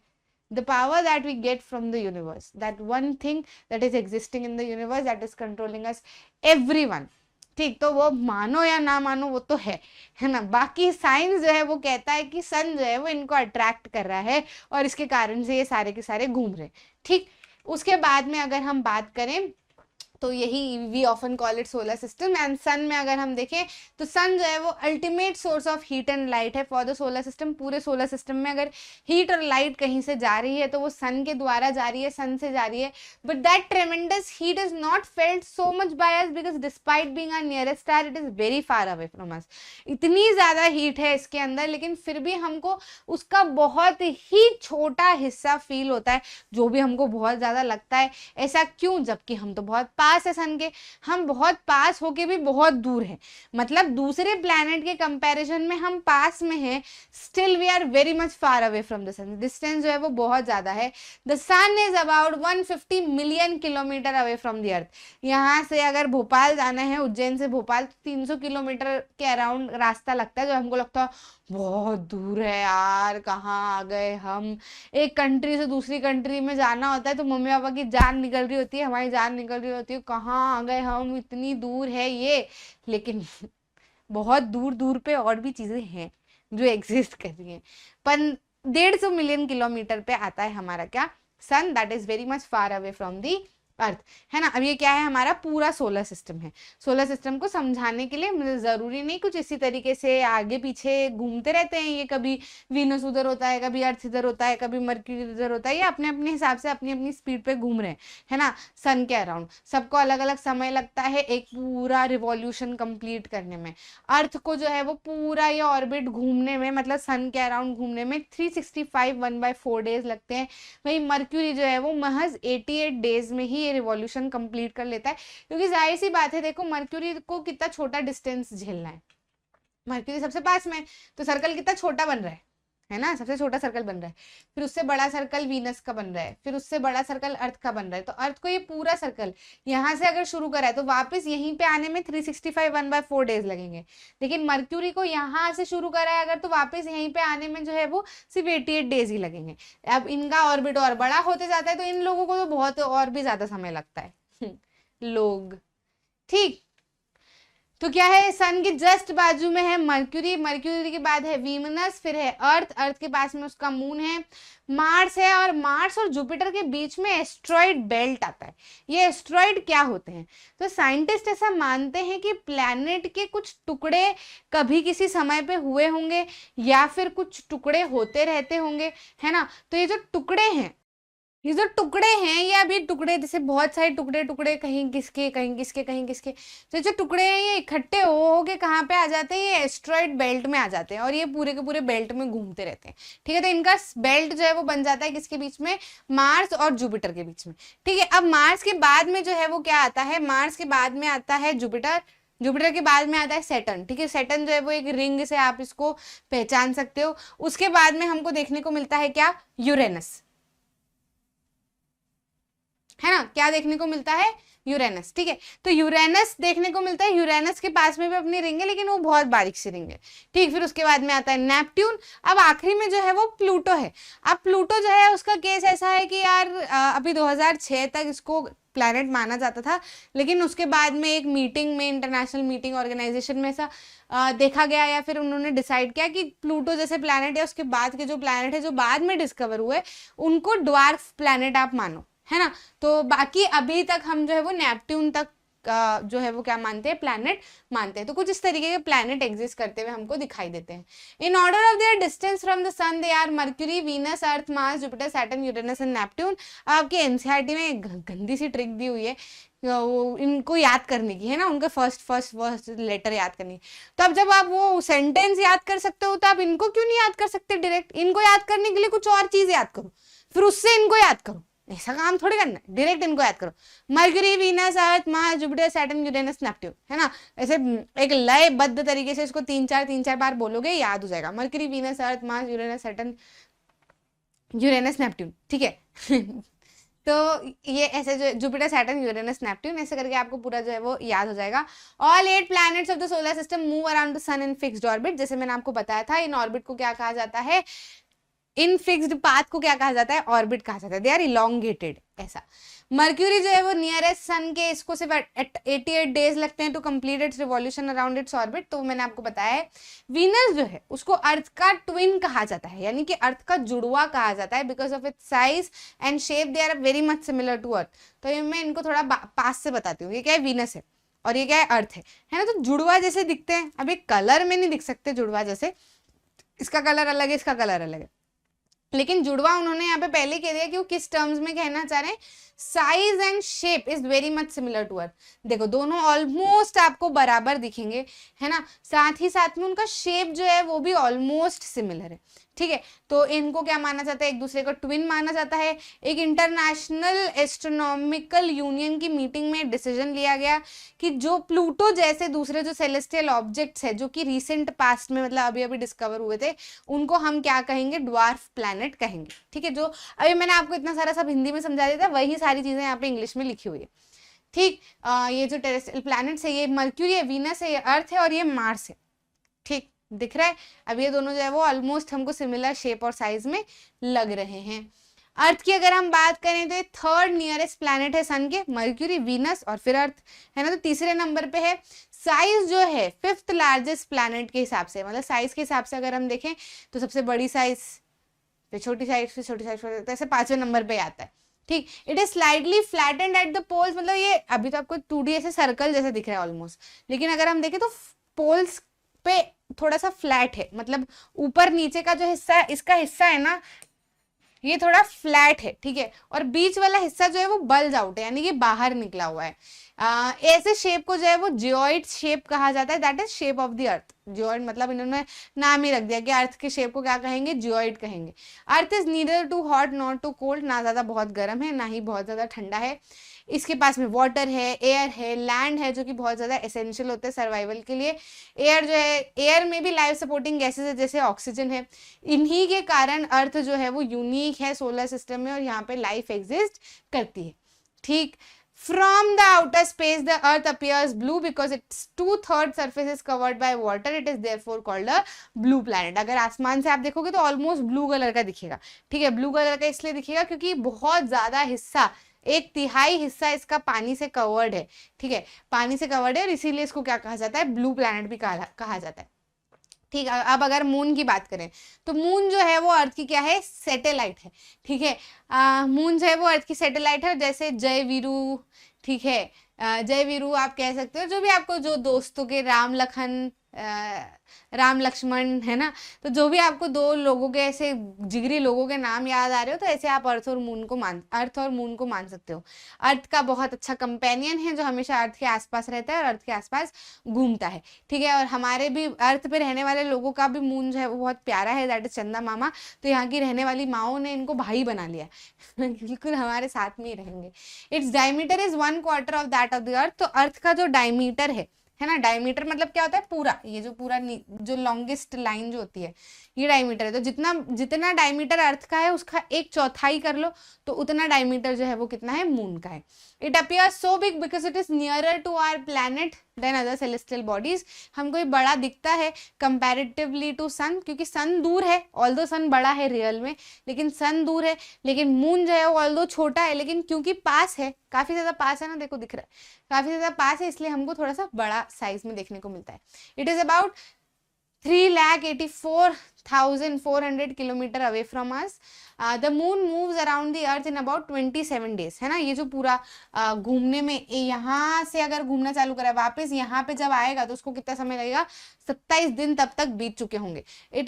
The power that we get from the universe, that one thing that is existing in the universe that is controlling us, everyone। ठीक, तो वो मानो या ना मानो वो तो है ना। बाकी साइंस जो है वो कहता है कि सन जो है वो इनको अट्रैक्ट कर रहा है और इसके कारण से ये सारे के सारे घूम रहे हैं। ठीक, उसके बाद में अगर हम बात करें तो यही we often call it solar system. And sun में अगर हम देखें तो सन जो है वो ultimate source of heat and light है फॉर द सोलर सिस्टम। पूरे सोलर सिस्टम में अगर हीट और लाइट कहीं से जा रही है तो वो सन के द्वारा जा रही है, सन से जा रही है। But that tremendous heat is not felt so much by us because despite being our nearest star it is very far away from us. इतनी ज्यादा हीट है इसके अंदर, लेकिन फिर भी हमको उसका बहुत ही छोटा हिस्सा फील होता है, जो भी हमको बहुत ज्यादा लगता है। ऐसा क्यों? जबकि हम तो बहुत पास है सन के, हम बहुत पास होके भी बहुत दूर है, मतलब दूसरे प्लैनेट के कंपैरिजन में हम पास में हैं, still we are very much far away from the sun. Distance जो है वो बहुत ज्यादा है। The sun is about 150 million kilometre away from the earth. यहाँ से अगर भोपाल जाना है, उज्जैन से भोपाल, 300 किलोमीटर के अराउंड रास्ता लगता है, जो हमको लगता है बहुत दूर है यार, कहाँ आ गए हम। एक कंट्री से दूसरी कंट्री में जाना होता है तो मम्मी पापा की जान निकल रही होती है, हमारी जान निकल रही होती है, कहाँ आ गए हम, इतनी दूर है ये। लेकिन बहुत दूर दूर पे और भी चीजें हैं जो एग्जिस्ट कर रही हैं। पर 150 मिलियन किलोमीटर पे आता है हमारा क्या, sun, that is very much far away from the Earth, है ना। अब ये क्या है, हमारा पूरा सोलर सिस्टम है। सोलर सिस्टम को समझाने के लिए मुझे जरूरी नहीं कुछ इसी तरीके से आगे पीछे घूमते रहते हैं, ये कभी वीनस उधर होता है, कभी अर्थ इधर होता है, कभी मर्क्यूरी इधर होता है, ये अपने अपने हिसाब से अपनी अपनी स्पीड पे घूम रहे हैं, है ना, सन के अराउंड। सबको अलग अलग समय लगता है एक पूरा रिवॉल्यूशन कंप्लीट करने में। अर्थ को जो है वो पूरा ये ऑर्बिट घूमने में, मतलब सन के अराउंड घूमने में 365 1/4 डेज लगते हैं। वही मर्क्यूरी जो है वो महज 88 डेज में ही रिवॉल्यूशन कंप्लीट कर लेता है, क्योंकि जाहिर सी बात है, देखो मर्क्यूरी को कितना छोटा डिस्टेंस झेलना है, मर्क्यूरी सबसे पास में, तो सर्कल कितना छोटा बन रहा है ना, सबसे छोटा सर्कल बन रहा है। फिर उससे बड़ा सर्कल वीनस का बन रहा है, फिर उससे बड़ा सर्कल अर्थ का बन रहा है। तो अर्थ को ये पूरा सर्कल यहाँ से अगर शुरू करा है तो वापस यहीं पे आने में 365 1/4 डेज लगेंगे। लेकिन मर्क्यूरी को यहाँ से शुरू करा है अगर, तो वापस यहीं पे आने में जो है वो सिर्फ 88 डेज ही लगेंगे। अब इनका ऑर्बिट और बड़ा होते जाता है तो इन लोगों को तो बहुत और भी ज्यादा समय लगता है लोग। ठीक, तो क्या है, सन के जस्ट बाजू में है मर्क्यूरी, मर्क्यूरी के बाद है वीनस, फिर है अर्थ, अर्थ के पास में उसका मून है, मार्स है, और मार्स और जुपिटर के बीच में एस्ट्रॉइड बेल्ट आता है। ये एस्ट्रॉइड क्या होते हैं, तो साइंटिस्ट ऐसा मानते हैं कि प्लैनेट के कुछ टुकड़े कभी किसी समय पे हुए होंगे, या फिर कुछ टुकड़े होते रहते होंगे, है ना। तो ये जो टुकड़े हैं, ये जो टुकड़े हैं, ये अभी टुकड़े जैसे बहुत सारे टुकड़े टुकड़े, कहीं किसके कहीं किसके कहीं किसके, तो जो टुकड़े हैं ये इकट्ठे हो के कहाँ पे आ जाते हैं, ये एस्ट्रॉइड बेल्ट में आ जाते हैं, और ये पूरे के पूरे बेल्ट में घूमते रहते हैं। ठीक है, तो इनका बेल्ट जो है वो बन जाता है किसके बीच में, मार्स और जुपिटर के बीच में। ठीक है, अब मार्स के बाद में जो है वो क्या आता है, मार्स के बाद में आता है जुपिटर, जुपिटर के बाद में आता है सैटर्न, ठीक है। सैटर्न जो है वो एक रिंग से आप इसको पहचान सकते हो। उसके बाद में हमको देखने को मिलता है क्या, यूरेनस, है ना, क्या देखने को मिलता है, यूरेनस, ठीक है। तो यूरेनस देखने को मिलता है, यूरेनस के पास में भी अपनी रिंग है, लेकिन वो बहुत बारीक सी रिंग है, ठीक। फिर उसके बाद में आता है नेपट्यून। अब आखिरी में जो है वो प्लूटो है। अब प्लूटो जो है उसका केस ऐसा है कि यार अभी 2006 तक इसको प्लैनेट माना जाता था, लेकिन उसके बाद में एक मीटिंग में, इंटरनेशनल मीटिंग ऑर्गेनाइजेशन में ऐसा देखा गया, या फिर उन्होंने डिसाइड किया कि प्लूटो जैसे प्लैनेट या उसके बाद के जो प्लैनेट है जो बाद में डिस्कवर हुए, उनको ड्वार्फ प्लैनेट आप मानो, है ना। तो बाकी अभी तक हम जो है वो नेपट्यून तक जो है वो क्या मानते हैं, प्लैनेट मानते हैं। तो कुछ इस तरीके के प्लैनेट एग्जिस्ट करते हुए हमको दिखाई देते हैं। In order of their distance from the sun they are Mercury, Venus, Earth, Mars, Jupiter, Saturn, Uranus and Neptune. आपके एनसीईआरटी में एक गंदी सी ट्रिक दी हुई है इनको याद करने की, है ना, उनका फर्स्ट लेटर याद करनी। तो अब जब आप वो सेंटेंस याद कर सकते हो, तो आप इनको क्यों नहीं याद कर सकते डायरेक्ट? इनको याद करने के लिए कुछ और चीज याद करो, फिर उससे इनको याद करो। ऐसा काम थोड़ी करना है, डायरेक्ट इनको याद करो। Mercury, Venus, Earth, Mars, Jupiter, Saturn, Uranus, Neptune, है ना। ऐसे एक लयबद्ध तरीके से इसको तीन चार बार बोलोगे, याद हो जाएगा। Mercury, Venus, Earth, Mars, Uranus, Saturn, Uranus, Neptune, ठीक है। तो ये ऐसे जो जुपिटर, सैटर्न, यूरेनस, नेपट्यून, ऐसे करके आपको पूरा जो है वो याद हो जाएगा। All 8 planets of the solar system move around the sun in fixed orbit. जैसे मैंने आपको बताया था, इन ऑर्बिट को क्या कहा जाता है, इन फिक्स्ड पाथ को क्या कहा जाता है, ऑर्बिट कहा जाता है। दे आर इलोंगेटेड, ऐसा। मर्क्यूरी जो है वो नियरेस्ट सन के, इसको सिर्फ 88 डेज लगते हैं to complete its revolution around its orbit. तो मैंने आपको बताया है। वीनस जो है उसको अर्थ का ट्विन कहा जाता है, यानी कि अर्थ का जुड़वा कहा जाता है, because of its size and shape they are very much similar to earth. तो ये मैं इनको थोड़ा पास से बताती हूँ। ये क्या है, वीनस है, और ये क्या है, अर्थ है ना। तो जुड़वा जैसे दिखते हैं। अब एक कलर में नहीं दिख सकते जुड़वा जैसे, इसका कलर अलग है, इसका कलर अलग है, लेकिन जुड़वा उन्होंने यहाँ पे पहले कह दिया कि वो किस टर्म्स में कहना चाह रहे हैं, size and shape is very much similar to earth. देखो दोनों ऑलमोस्ट आपको बराबर दिखेंगे, है ना, साथ ही साथ में उनका शेप जो है वो भी ऑलमोस्ट सिमिलर है, ठीक है। तो इनको क्या माना जाता है, एक दूसरे को ट्विन माना जाता है। एक इंटरनेशनल एस्ट्रोनॉमिकल यूनियन की मीटिंग में डिसीजन लिया गया कि जो प्लूटो जैसे दूसरे जो सेलेस्टियल ऑब्जेक्ट्स है जो कि रिसेंट पास्ट में मतलब अभी अभी डिस्कवर हुए थे, उनको हम क्या कहेंगे, ड्वार्फ प्लैनेट कहेंगे, ठीक है। जो अभी मैंने आपको इतना सारा सब हिंदी में समझा दिया था, वही सारी चीजें यहाँ पे इंग्लिश में लिखी हुई है, ठीक। ये जो टेरेस्ट्रियल प्लैनेट्स है, ये मर्क्यूरी है, वीनस है, ये अर्थ है, और ये मार्स है, ठीक दिख रहा है। अब ये दोनों जो है वो ऑलमोस्ट हमको सिमिलर शेप और साइज में लग रहे हैं। अर्थ की अगर हम बात करें तो ये थर्ड नियरेस्ट प्लैनेट है सन के, मर्क्यूरी, वीनस और फिर अर्थ, है ना। तो तीसरे नंबर पे है। साइज जो है फिफ्थ लार्जेस्ट प्लैनेट के हिसाब से, मतलब साइज के हिसाब से अगर हम देखें तो सबसे बड़ी साइज, फिर छोटी साइज, फिर छोटी साइज, तो ऐसे 5वें नंबर पे आता है, ठीक। It is slightly flattened at the poles, मतलब ये अभी तो आपको 2D ऐसे सर्कल जैसे दिख रहा है ऑलमोस्ट, लेकिन अगर हम देखें तो पोल्स पे थोड़ा सा फ्लैट है, मतलब ऊपर नीचे का जो हिस्सा, इसका हिस्सा है ना, ये थोड़ा फ्लैट है, ठीक है। और बीच वाला हिस्सा जो है वो बल्ज आउट है, यानी कि बाहर निकला हुआ है। ऐसे शेप को जो है वो जियोइड शेप कहा जाता है, that is shape of the earth. Geoid मतलब इन्होंने नाम ही रख दिया कि अर्थ के शेप को क्या कहेंगे, जियोइड कहेंगे। Earth is neither too hot not too cold, ना ज्यादा बहुत गर्म है ना ही बहुत ज्यादा ठंडा है। इसके पास में वाटर है, एयर है, लैंड है, जो कि बहुत ज्यादा एसेंशियल होते हैं सर्वाइवल के लिए। एयर जो है, एयर में भी लाइफ सपोर्टिंग गैसेज है, जैसे ऑक्सीजन है। इन्हीं के कारण अर्थ जो है वो यूनिक है सोलर सिस्टम में, और यहाँ पे लाइफ एग्जिस्ट करती है, ठीक। From the outer space, the Earth appears blue because its 2/3 surface is covered by water. It is therefore called a blue planet. अगर आसमान से आप देखोगे तो ऑलमोस्ट ब्लू कलर का दिखेगा, ठीक है। ब्लू कलर का इसलिए दिखेगा क्योंकि बहुत ज्यादा हिस्सा, 1/3 हिस्सा इसका पानी से कवर्ड है, ठीक है, पानी से कवर्ड है, और इसीलिए इसको क्या कहा जाता है, ब्लू प्लैनेट भी कहा जाता है, ठीक है। अब अगर मून की बात करें तो मून जो है वो अर्थ की क्या है, सैटेलाइट है, ठीक है। मून जो है वो अर्थ की सैटेलाइट है, जैसे जय वीरू, ठीक है, जय वीरू आप कह सकते हो, जो भी आपको, जो दोस्तों के राम लखन, राम लक्ष्मण, है ना। तो जो भी आपको दो लोगों के ऐसे जिगरी लोगों के नाम याद आ रहे हो, तो ऐसे आप अर्थ और मून को मान सकते हो। अर्थ का बहुत अच्छा कंपेनियन है, जो हमेशा अर्थ के आसपास रहता है और अर्थ के आसपास घूमता है, ठीक है। और हमारे भी अर्थ पे रहने वाले लोगों का भी मून जो है वो बहुत प्यारा है, दैट इज चंदा मामा। तो यहाँ की रहने वाली माओ ने इनको भाई बना लिया बिल्कुल हमारे साथ में ही रहेंगे। Its diameter is 1/4 of that of the earth. तो अर्थ का जो डायमीटर है, है ना। डायमीटर मतलब क्या होता है, पूरा, ये जो पूरा जो लॉन्गेस्ट लाइन जो होती है ये डायमीटर है। तो जितना जितना डायमीटर अर्थ का है उसका 1/4 कर लो, तो उतना डायमीटर जो है वो कितना है, मून का है। It appears so big because it is nearer to our planet than other celestial bodies. हमको ये बड़ा दिखता है कंपैरेटिवली टू सन, क्योंकि सन दूर है, ऑल्दो सन बड़ा है रियल में, लेकिन सन दूर है। लेकिन मून जो है वो ऑल्दो छोटा है, लेकिन क्योंकि पास है, काफी ज्यादा पास है ना, देखो दिख रहा है, काफी ज्यादा पास है, इसलिए हमको थोड़ा सा बड़ा साइज में देखने को मिलता है। It is about 3,84,400 kilometre away from us. The moon moves around the earth in about 27 days, है ना। ये जो पूरा घूमने में, यहाँ से अगर घूमना चालू करा वापस यहाँ पे जब आएगा तो उसको कितना समय लगेगा, 27 दिन तब तक बीत चुके होंगे। It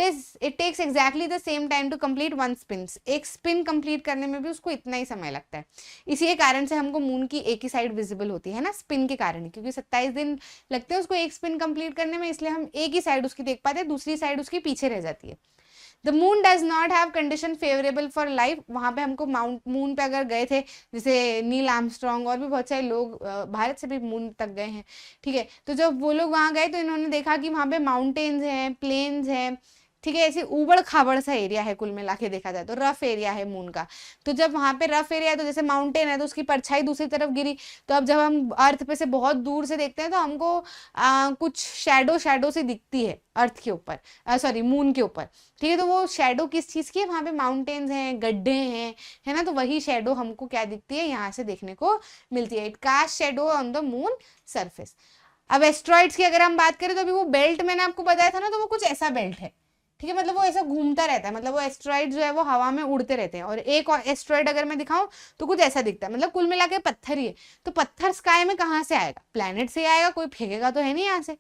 takes exactly the same time to complete one spin. एक स्पिन कंप्लीट करने में भी उसको इतना ही समय लगता है। इसी के कारण से हमको मून की एक ही साइड विजिबल होती है ना, स्पिन के कारण, क्योंकि 27 दिन लगते हैं उसको एक स्पिन कंप्लीट करने में, इसलिए हम एक ही साइड उसकी देख पाते हैं, दूसरी साइड उसकी पीछे रह जाती है। The moon does not have condition favourable for life. वहां पे हमको मून पे अगर गए थे, जैसे नील आर्मस्ट्रॉन्ग और भी बहुत सारे लोग भारत से भी मून तक गए हैं, ठीक है। तो जब वो लोग वहां गए तो इन्होंने देखा कि वहां पे माउंटेन्स हैं, प्लेन्स हैं, ठीक है, ऐसे उबड़ खाबड़ सा एरिया है, कुल मिला के देखा जाए तो रफ एरिया है मून का। तो जब वहां पे रफ एरिया है तो जैसे माउंटेन है तो उसकी परछाई दूसरी तरफ गिरी, तो अब जब हम अर्थ पे से बहुत दूर से देखते हैं तो हमको कुछ शैडो सी दिखती है अर्थ के ऊपर, सॉरी मून के ऊपर, ठीक है। तो वो शैडो किस चीज की है, वहां पे माउंटेन्स हैं, गड्ढे हैं, है ना, तो वही शैडो हमको क्या दिखती है, यहाँ से देखने को मिलती है। It cast shadow on the moon surface. अब एस्ट्रॉइड्स की अगर हम बात करें तो अभी वो बेल्ट मैंने आपको बताया था ना, तो वो कुछ ऐसा बेल्ट है, ठीक है, मतलब वो ऐसा घूमता रहता है, मतलब वो एस्ट्रॉइड जो है वो हवा में उड़ते रहते हैं। और एक एस्ट्रॉइड अगर मैं दिखाऊं तो कुछ ऐसा दिखता है, मतलब कुल मिला के पत्थर ही है। तो पत्थर स्काई में कहाँ से आएगा, प्लैनेट से आएगा, कोई फेंकेगा तो है नहीं यहाँ से,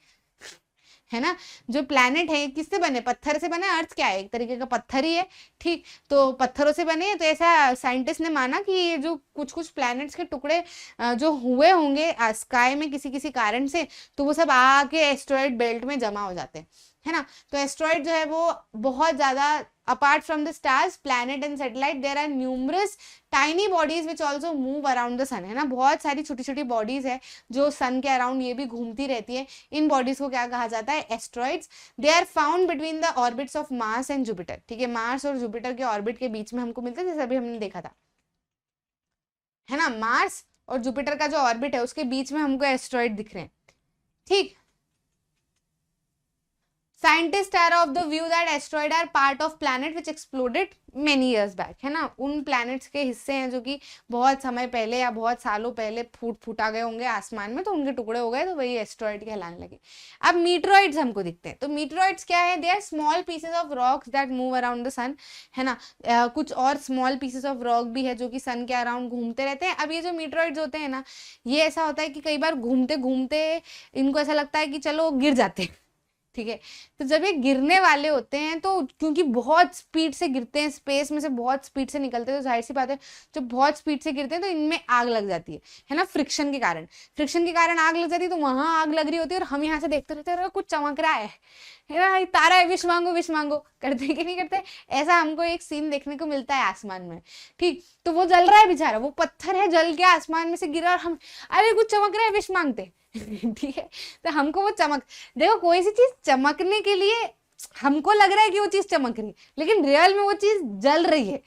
है ना। जो प्लैनेट है किससे बने, पत्थर से बने। अर्थ क्या है, एक तरीके का पत्थर ही है, ठीक। तो पत्थरों से बने, तो ऐसा साइंटिस्ट ने माना कि ये जो कुछ कुछ प्लैनेट्स के टुकड़े जो हुए होंगे स्काई में किसी किसी कारण से, तो वो सब आके एस्ट्रॉइड बेल्ट में जमा हो जाते हैं, है ना। तो एस्ट्रॉइड जो है वो बहुत ज्यादा, apart from the stars, planet and satellite, there are numerous tiny bodies which also move around the sun, है ना। बहुत सारी छोटी छोटी बॉडीज है जो सन के अराउंड ये भी घूमती रहती है। इन बॉडीज को क्या कहा जाता है, asteroids. They are found between the orbits of Mars and Jupiter, ठीक है। मार्स और जुपिटर के ऑर्बिट के बीच में हमको मिलता है, जैसे अभी हमने देखा था, है ना। मार्स और जुपिटर का जो ऑर्बिट है उसके बीच में हमको एस्ट्रॉइड दिख रहे हैं, ठीक। Scientists are of the view that asteroid are part of planet which exploded many years back, है ना। उन planets के हिस्से हैं जो कि बहुत समय पहले या बहुत सालों पहले फूटा गए होंगे आसमान में, तो उनके टुकड़े हो गए, तो वही एस्ट्रॉइड कहलाने लगे। अब मीटरॉइड्स हमको दिखते हैं, तो मीटरॉइड्स क्या है, they are small pieces of rocks that move around the sun, है ना। कुछ और स्मॉल पीसेस ऑफ रॉक भी है जो कि सन के अराउंड घूमते रहते हैं। अब ये जो मीटरॉइड्स होते हैं ना, ये ऐसा होता है कि कई बार घूमते घूमते इनको ऐसा लगता है कि चलो गिर जाते हैं, ठीक है। तो जब ये गिरने वाले होते हैं तो क्योंकि बहुत स्पीड से गिरते हैं, स्पेस में से बहुत स्पीड से निकलते हैं, तो जाहिर सी बात है जब बहुत स्पीड से गिरते हैं तो इनमें आग लग जाती है ना। फ्रिक्शन के कारण, फ्रिक्शन के कारण आग लग जाती है, तो वहां आग लग रही होती है और हम यहाँ से देखते रहते हैं कुछ चमक रहा है ना, तारा है, विश मांगो विश मांगो, करते कि नहीं करते, ऐसा हमको एक सीन देखने को मिलता है आसमान में, ठीक। तो वो जल रहा है बेचारा, वो पत्थर है, जल के आसमान में से गिरा और हम अरे कुछ चमक रहा है, विश मांगते ठीक है। तो हमको वो चमक, देखो कोई सी चीज चमकने के लिए हमको लग रहा है कि वो चीज चमक रही है, लेकिन रियल में वो चीज जल रही है।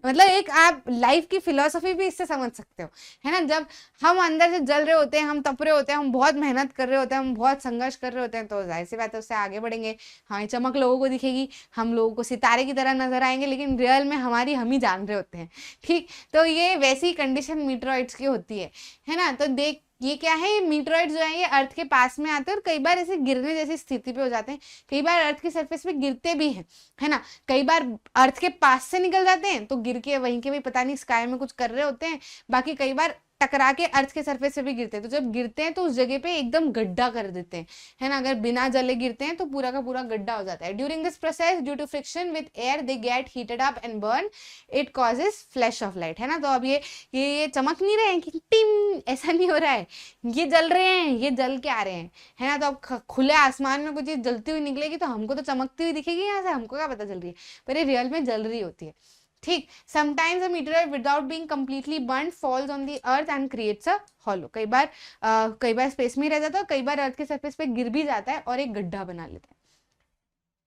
मतलब एक आप लाइफ की फिलोसफी भी इससे समझ सकते हो, है ना। जब हम अंदर से जल रहे होते हैं, हम तप रहे होते हैं, हम बहुत मेहनत कर रहे होते हैं, हम बहुत संघर्ष कर रहे होते हैं, तो जाहिर सी बात है उससे आगे बढ़ेंगे, हमें चमक लोगों को दिखेगी, हम लोगों को सितारे की तरह नजर आएंगे, लेकिन रियल में हमारी हम ही जान रहे होते हैं, ठीक। तो ये वैसी कंडीशन मीटरॉइड्स की होती है ना। तो देख ये क्या है, ये मीटरॉइड जो है ये अर्थ के पास में आते हैं और कई बार ऐसे गिरने जैसी स्थिति पे हो जाते हैं, कई बार अर्थ के सरफेस पे गिरते भी हैं, है ना। कई बार अर्थ के पास से निकल जाते हैं तो गिर के वहीं के भी पता नहीं स्काई में कुछ कर रहे होते हैं, बाकी कई बार टकरा के अर्थ के सरफेस पे भी गिरते हैं। तो जब गिरते हैं तो उस जगह पे एकदम गड्ढा कर देते हैं, है ना। अगर बिना जले गिरते हैं तो पूरा का पूरा गड्ढा हो जाता है। During this process due to friction with air they get heated up and burn, it causes flash of light, है ना। तो अब ये चमक नहीं रहे हैं कि टिम, ऐसा नहीं हो रहा है, ये जल रहे हैं, ये जल के आ रहे हैं, है ना। तो अब खुले आसमान में कोई चीज जलती हुई निकलेगी तो हमको तो चमकती हुई दिखेगी यहाँ से, हमको क्या पता चल रही है, पर ये रियल में जल रही होती है। ठीक। Sometimes a meteoroid without being completely burn falls on the earth and creates a hollow. कई बार स्पेस में ही रह जाता है, कई बार अर्थ के सरफेस पे गिर भी जाता है और एक गड्ढा बना लेता है।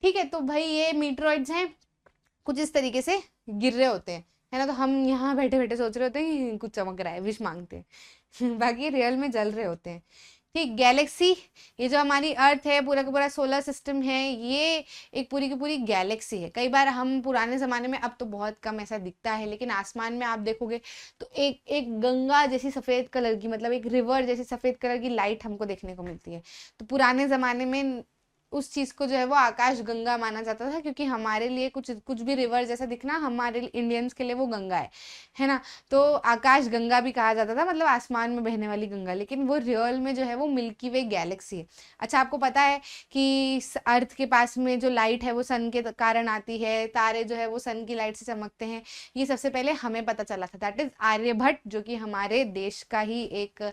ठीक है, तो भाई ये मीटरॉइड्स हैं, कुछ इस तरीके से गिर रहे होते हैं, है ना। तो हम यहाँ बैठे बैठे सोच रहे होते हैं कि कुछ चमक रहा है, विश मांगते हैं बाकी रियल में जल रहे होते हैं। ठीक। गैलेक्सी, ये जो हमारी अर्थ है, पूरा का पूरा सोलर सिस्टम है, ये एक पूरी की पूरी गैलेक्सी है। कई बार हम पुराने जमाने में, अब तो बहुत कम ऐसा दिखता है, लेकिन आसमान में आप देखोगे तो एक एक गंगा जैसी सफेद कलर की, मतलब एक रिवर जैसी सफेद कलर की लाइट हमको देखने को मिलती है। तो पुराने जमाने में उस चीज को जो है वो आकाश गंगा माना जाता था, क्योंकि हमारे लिए कुछ कुछ भी रिवर जैसा दिखना, हमारे इंडियंस के लिए वो गंगा है ना। तो आकाश गंगा भी कहा जाता था, मतलब आसमान में बहने वाली गंगा, लेकिन वो रियल में जो है वो मिल्की वे गैलेक्सी है। अच्छा, आपको पता है कि अर्थ के पास में जो लाइट है वो सन के कारण आती है, तारे जो है वो सन की लाइट से चमकते हैं। ये सबसे पहले हमें पता चला था, दैट इज आर्यभट्ट, जो कि हमारे देश का ही एक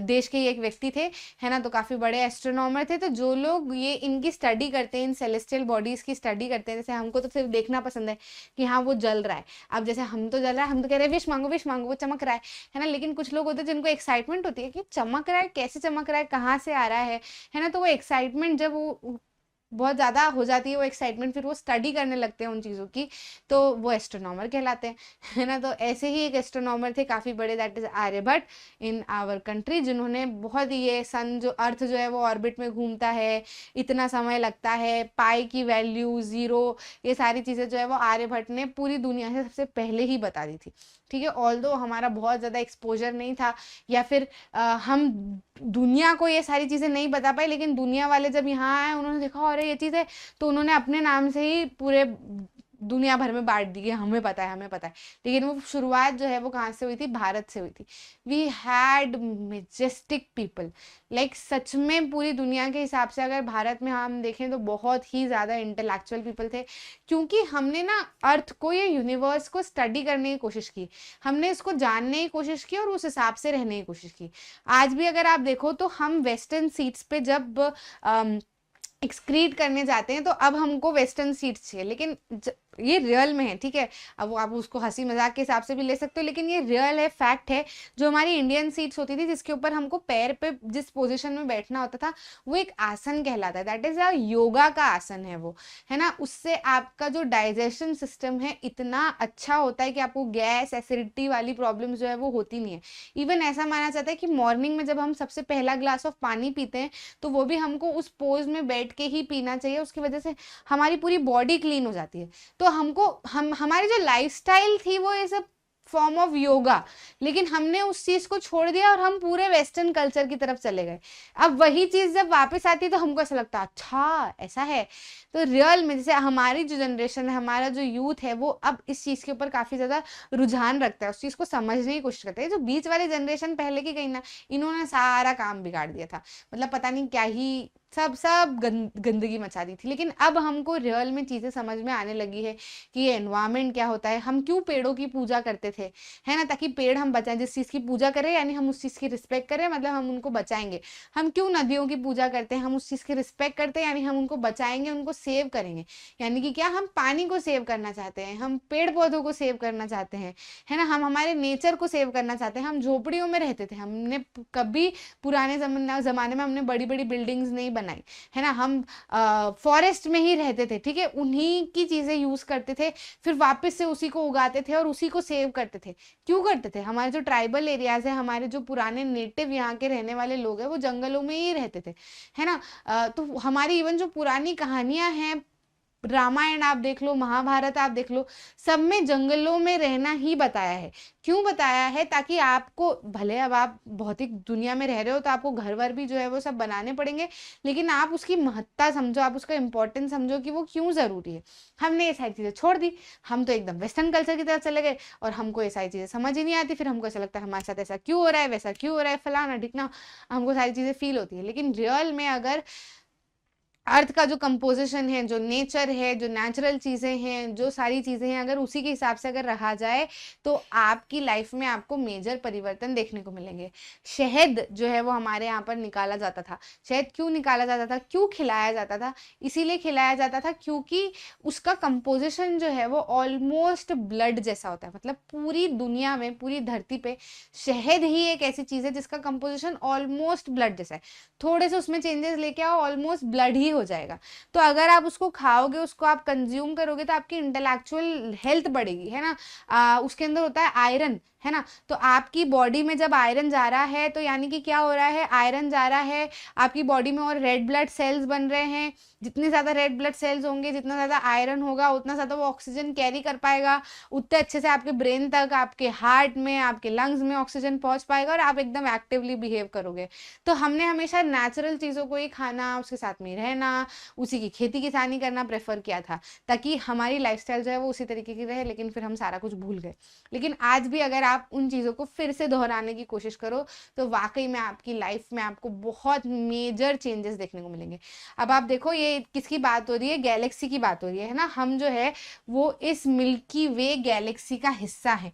देश के ही एक व्यक्ति थे, है ना। तो काफी बड़े एस्ट्रोनॉमर थे। तो जो लोग ये इनकी स्टडी करते हैं, इन सेलेस्टियल बॉडीज की स्टडी करते हैं, जैसे हमको तो सिर्फ देखना पसंद है कि हाँ वो जल रहा है। अब जैसे हम तो जल रहा है, हम तो कह रहे हैं विश मांगो विश मांगो, वो चमक रहा है ना। लेकिन कुछ लोग होते हैं जिनको एक्साइटमेंट होती है कि चमक रहा है, कैसे चमक रहा है, कहाँ से आ रहा है ना। तो वो एक्साइटमेंट जब वो बहुत ज्यादा हो जाती है, वो एक्साइटमेंट, फिर वो स्टडी करने लगते हैं उन चीजों की, तो वो एस्ट्रोनॉमर कहलाते हैं, है ना। तो ऐसे ही एक एस्ट्रोनॉमर थे काफी बड़े, that is Aryabhata in our country, जिन्होंने बहुत ही ये सन जो अर्थ जो है वो ऑर्बिट में घूमता है, इतना समय लगता है, पाई की वैल्यू 0, ये सारी चीजें जो है वो आर्यभट्ट ने पूरी दुनिया से सबसे पहले ही बता दी थी। ठीक है, ऑल्दो हमारा बहुत ज्यादा एक्सपोजर नहीं था, या फिर हम दुनिया को ये सारी चीजें नहीं बता पाए, लेकिन दुनिया वाले जब यहाँ आए, उन्होंने देखा अरे ये चीज है, तो उन्होंने अपने नाम से ही पूरे दुनिया भर में बांट दी कि हमें पता है, हमें पता है। लेकिन वो शुरुआत जो है वो कहाँ से हुई थी? भारत से हुई थी। We had majestic people, like सच में पूरी दुनिया के हिसाब से अगर भारत में हम देखें तो बहुत ही ज्यादा इंटेलेक्चुअल पीपल थे, क्योंकि हमने ना अर्थ को, ये यूनिवर्स को स्टडी करने की कोशिश की, हमने इसको जानने की कोशिश की और उस हिसाब से रहने की कोशिश की। आज भी अगर आप देखो तो हम वेस्टर्न सीट्स पे जब एक्सक्रीट करने जाते हैं तो अब हमको वेस्टर्न सीट्स चाहिए, लेकिन ये रियल में है। ठीक है, अब वो आप उसको हंसी मजाक के हिसाब से भी ले सकते हो, लेकिन ये रियल है, फैक्ट है। जो हमारी इंडियन सीट्स होती थी, जिसके ऊपर हमको पैर पे जिस पोजीशन में बैठना होता था, वो एक आसन कहलाता है, दैट इज अ योगा का आसन है वो, है ना। उससे आपका जो डाइजेशन सिस्टम है इतना अच्छा होता है कि आपको गैस एसिडिटी वाली प्रॉब्लम जो है वो होती नहीं है। इवन ऐसा माना जाता है कि मॉर्निंग में जब हम सबसे पहला ग्लास ऑफ पानी पीते हैं, तो वो भी हमको उस पोज में बैठ के ही पीना चाहिए, उसकी वजह से हमारी पूरी बॉडी क्लीन हो जाती है। तो हमको हमारी जो लाइफस्टाइल थी वो ये सब फॉर्म ऑफ योगा, लेकिन हमने उस चीज को छोड़ दिया और हम पूरे वेस्टर्न कल्चर की तरफ चले गए। अब वही चीज जब वापस आती है तो हमको ऐसा लगता है अच्छा ऐसा है। तो रियल में जैसे हमारी जो जनरेशन है, हमारा जो यूथ है, वो अब इस चीज के ऊपर काफी ज्यादा रुझान रखता है, उस चीज को समझने की कोशिश करता है। जो बीच वाली जनरेशन पहले की गई ना, इन्होंने सारा काम बिगाड़ दिया था, मतलब पता नहीं क्या ही सब गंदगी मचा दी थी। लेकिन अब हमको रियल में चीजें समझ में आने लगी है कि ये एनवायरमेंट क्या होता है, हम क्यों पेड़ों की पूजा करते थे, है ना, ताकि पेड़ हम बचाएं। जिस चीज की पूजा करें यानी हम उस चीज की रिस्पेक्ट करें, मतलब हम उनको बचाएंगे। हम क्यों नदियों की पूजा करते हैं? हम उस चीज की रिस्पेक्ट करते हैं, यानी हम उनको बचाएंगे, उनको सेव करेंगे। यानी कि क्या, हम पानी को सेव करना चाहते हैं, हम पेड़ पौधों को सेव करना चाहते हैं, है ना, हम हमारे नेचर को सेव करना चाहते हैं। हम झोपड़ियों में रहते थे, हमने कभी पुराने जमाने में हमने बड़ी बड़ी बिल्डिंग्स नहीं बनाई, है ना, हम फॉरेस्ट में ही रहते थे। ठीक है, उन्हीं की चीजें यूज करते थे, फिर वापस से उसी को उगाते थे और उसी को सेव करते थे। क्यों करते थे? हमारे जो ट्राइबल एरियाज है, हमारे जो पुराने नेटिव यहाँ के रहने वाले लोग हैं, वो जंगलों में ही रहते थे, है ना। तो हमारी इवन जो पुरानी कहानियां हैं, रामायण आप देख लो, महाभारत आप देख लो, सब में जंगलों में रहना ही बताया है। क्यों बताया है? ताकि आपको, भले अब आप भौतिक दुनिया में रह रहे हो तो आपको घर वर भी जो है वो सब बनाने पड़ेंगे, लेकिन आप उसकी महत्ता समझो, आप उसका इंपॉर्टेंस समझो कि वो क्यों जरूरी है। हमने ये सारी चीजें छोड़ दी, हम तो एकदम वेस्टर्न कल्चर की तरफ चले गए और हमको ये सारी चीजें समझ ही नहीं आती। फिर हमको ऐसा लगता है हमारे साथ ऐसा क्यों हो रहा है, वैसा क्यों हो रहा है, फलाना ढिकना, हमको सारी चीजें फील होती है। लेकिन रियल में अगर अर्थ का जो कंपोजिशन है, जो नेचर है, जो नेचुरल चीज़ें हैं, जो सारी चीज़ें हैं, अगर उसी के हिसाब से अगर रहा जाए तो आपकी लाइफ में आपको मेजर परिवर्तन देखने को मिलेंगे। शहद जो है वो हमारे यहाँ पर निकाला जाता था। शहद क्यों निकाला जाता था, क्यों खिलाया जाता था? इसीलिए खिलाया जाता था क्योंकि उसका कंपोजिशन जो है वो ऑलमोस्ट ब्लड जैसा होता है। मतलब पूरी दुनिया में, पूरी धरती पे शहद ही एक ऐसी चीज़ है जिसका कंपोजिशन ऑलमोस्ट ब्लड जैसा है। थोड़े से उसमें चेंजेस लेके आओ, ऑलमोस्ट ब्लड ही हो जाएगा। तो अगर आप उसको खाओगे, उसको आप कंज्यूम करोगे तो आपकी इंटेलेक्चुअल हेल्थ बढ़ेगी, है ना। उसके अंदर होता है आयरन, है ना। तो आपकी बॉडी में जब आयरन जा रहा है तो यानी कि क्या हो रहा है, आयरन जा रहा है आपकी बॉडी में और रेड ब्लड सेल्स बन रहे हैं। जितने ज़्यादा रेड ब्लड सेल्स होंगे, जितना ज़्यादा आयरन होगा, उतना ज़्यादा वो ऑक्सीजन कैरी कर पाएगा, उतने अच्छे से आपके ब्रेन तक, आपके हार्ट में, आपके लंग्स में ऑक्सीजन पहुंच पाएगा और आप एकदम एक्टिवली बिहेव करोगे। तो हमने हमेशा नेचुरल चीज़ों को ही खाना, उसके साथ में रहना, उसी की खेती किसानी करना प्रेफर किया था, ताकि हमारी लाइफस्टाइल जो है वो उसी तरीके की रहे। लेकिन फिर हम सारा कुछ भूल गए। लेकिन आज भी अगर आप उन चीज़ों को फिर से दोहराने की कोशिश करो तो वाकई में आपकी लाइफ में आपको बहुत मेजर चेंजेस देखने को मिलेंगे। अब आप देखो, ये किसकी बात हो रही है, गैलेक्सी की बात हो रही है ना। हम जो है वो इस मिल्की वे गैलेक्सी का हिस्सा है।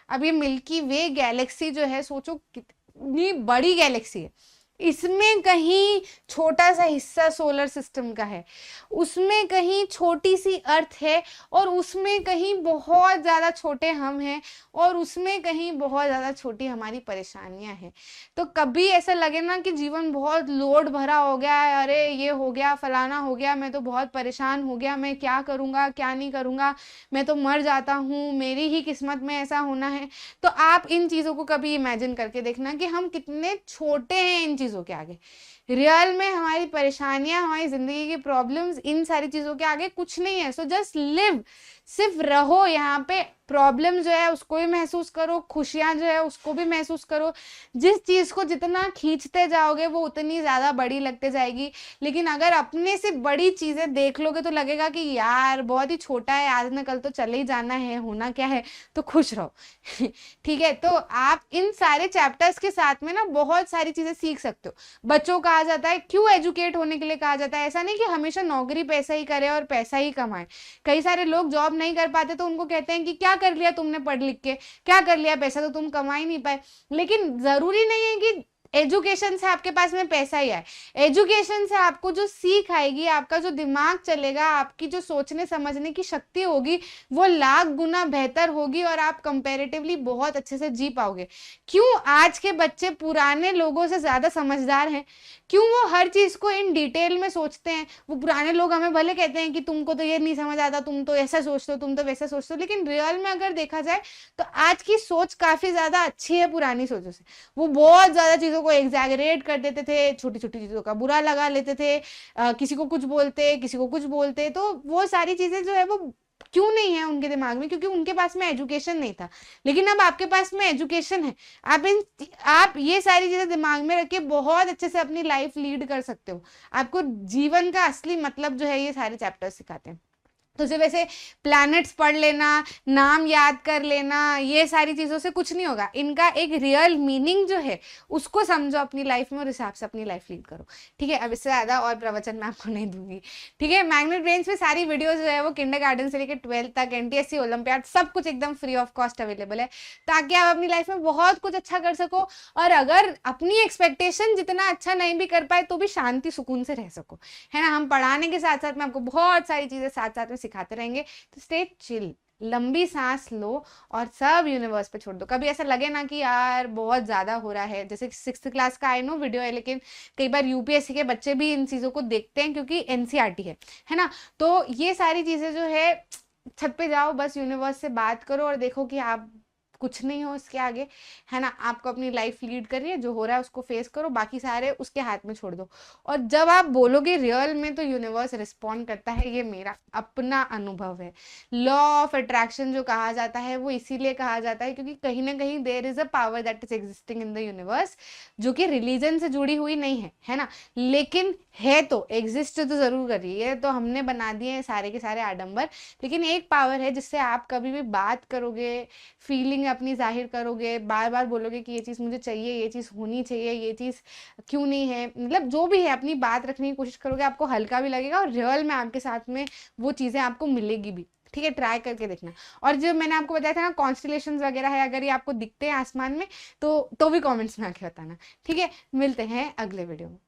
अब ये मिल्की वे गैलेक्सी जो है, सोचो कितनी बड़ी गैलेक्सी है। इसमें कहीं छोटा सा हिस्सा सोलर सिस्टम का है, उसमें कहीं छोटी सी अर्थ है, और उसमें कहीं बहुत ज़्यादा छोटे हम हैं, और उसमें कहीं बहुत ज़्यादा छोटी हमारी परेशानियां हैं। तो कभी ऐसा लगे ना कि जीवन बहुत लोड भरा हो गया है, अरे ये हो गया, फलाना हो गया, मैं तो बहुत परेशान हो गया, मैं क्या करूँगा, क्या नहीं करूँगा, मैं तो मर जाता हूँ, मेरी ही किस्मत में ऐसा होना है। तो आप इन चीज़ों को कभी इमेजिन करके देखना कि हम कितने छोटे हैं इन चीज़ों के आगे। रियल में हमारी परेशानियां, हमारी जिंदगी की प्रॉब्लम्स इन सारी चीज़ों के आगे कुछ नहीं है। सो जस्ट लिव, सिर्फ रहो यहाँ पे। प्रॉब्लम जो है उसको भी महसूस करो, खुशियाँ जो है उसको भी महसूस करो। जिस चीज़ को जितना खींचते जाओगे वो उतनी ज़्यादा बड़ी लगते जाएगी। लेकिन अगर अपने से बड़ी चीज़ें देख लोगे तो लगेगा कि यार बहुत ही छोटा है, आज न कल तो चले ही जाना है, होना क्या है। तो खुश रहो। ठीक है, तो आप इन सारे चैप्टर्स के साथ में ना बहुत सारी चीज़ें सीख सकते हो। बच्चों कहा जाता है, क्यों एजुकेट होने के लिए कहा जाता है? ऐसा नहीं कि हमेशा नौकरी पैसा ही करे और पैसा ही कमाए। कई सारे लोग जॉब नहीं कर पाते तो उनको कहते हैं कि क्या कर लिया तुमने पढ़ लिख के, क्या कर लिया, पैसा तो तुम कमा ही नहीं पाए। लेकिन जरूरी नहीं है कि एजुकेशन से आपके पास में पैसा ही आए। एजुकेशन से आपको जो सीख आएगी, आपका जो दिमाग चलेगा, आपकी जो सोचने समझने की शक्ति होगी वो लाख गुना बेहतर होगी और आप कंपैरेटिवली बहुत अच्छे से जी पाओगे। क्यों आज के बच्चे पुराने लोगों से ज्यादा समझदार हैं? क्यों वो हर चीज को इन डिटेल में सोचते हैं? वो पुराने लोग हमें भले कहते हैं कि तुमको तो ये नहीं समझ आता, तुम तो ऐसा सोचते हो, तुम तो वैसा सोचते हो, लेकिन रियल में अगर देखा जाए तो आज की सोच काफी ज्यादा अच्छी है पुरानी सोचों से। वो बहुत ज्यादा चीजों को एग्जैगरेट कर देते थे, छोटी छोटी चीजों का बुरा लगा लेते थे, किसी को कुछ बोलते, किसी को कुछ बोलते। तो वो सारी चीजें जो है वो क्यों नहीं है उनके दिमाग में? क्योंकि उनके पास में एजुकेशन नहीं था। लेकिन अब आपके पास में एजुकेशन है, आप ये सारी चीजें दिमाग में रख के बहुत अच्छे से अपनी लाइफ लीड कर सकते हो। आपको जीवन का असली मतलब जो है ये सारे चैप्टर सिखाते हैं। तो सिर्फ ऐसे प्लैनेट्स पढ़ लेना, नाम याद कर लेना, ये सारी चीज़ों से कुछ नहीं होगा। इनका एक रियल मीनिंग जो है उसको समझो अपनी लाइफ में और हिसाब से अपनी लाइफ लीड करो। ठीक है, अब इससे ज़्यादा और प्रवचन मैं आपको नहीं दूंगी। ठीक है, मैग्नेट ब्रेन्स में सारी वीडियोज जो है वो किंडरगार्टन से लेकर 12th तक, NTSC, ओलंपियाड, सब कुछ एकदम फ्री ऑफ कॉस्ट अवेलेबल है, ताकि आप अपनी लाइफ में बहुत कुछ अच्छा कर सको। और अगर अपनी एक्सपेक्टेशन जितना अच्छा नहीं भी कर पाए तो भी शांति सुकून से रह सको, है ना। हम पढ़ाने के साथ साथ में आपको बहुत सारी चीज़ें साथ साथ में सिखाते रहेंगे। तो स्टे चिल, लंबी सांस लो और सब यूनिवर्स पे छोड़ दो। कभी ऐसा लगे ना कि यार बहुत ज्यादा हो रहा है, जैसे 6th क्लास का आई नो वीडियो है, लेकिन कई बार UPSC के बच्चे भी इन चीजों को देखते हैं क्योंकि NCERT है ना। तो ये सारी चीजें जो है, छत पे जाओ, बस यूनिवर्स से बात करो और देखो कि आप कुछ नहीं हो इसके आगे, है ना। आपको अपनी लाइफ लीड करनी है, जो हो रहा है उसको फेस करो, बाकी सारे उसके हाथ में छोड़ दो। और जब आप बोलोगे रियल में तो यूनिवर्स रिस्पॉन्ड करता है, ये मेरा अपना अनुभव है। लॉ ऑफ अट्रैक्शन जो कहा जाता है वो इसीलिए कहा जाता है क्योंकि कहीं ना कहीं there is a power that is existing in the universe, जो कि रिलीजन से जुड़ी हुई नहीं है ना, लेकिन है तो एग्जिस्ट तो जरूर कर रही है। तो हमने बना दिए सारे के सारे आडंबर, लेकिन एक पावर है जिससे आप कभी भी बात करोगे, फीलिंग अपनी जाहिर करोगे, बार बार बोलोगे कि ये चीज़ मुझे चाहिए, ये चीज़ होनी चाहिए, ये चीज़ क्यों नहीं है, मतलब जो भी है अपनी बात रखने की कोशिश करोगे, आपको हल्का भी लगेगा और रियल में आपके साथ में वो चीज़ें आपको मिलेगी भी। ठीक है, ट्राई करके देखना। और जो मैंने आपको बताया था ना कॉन्स्टलेशंस वगैरह है, अगर ये आपको दिखते हैं आसमान में तो भी कमेंट्स में आके बताना। ठीक है, मिलते हैं अगले वीडियो में।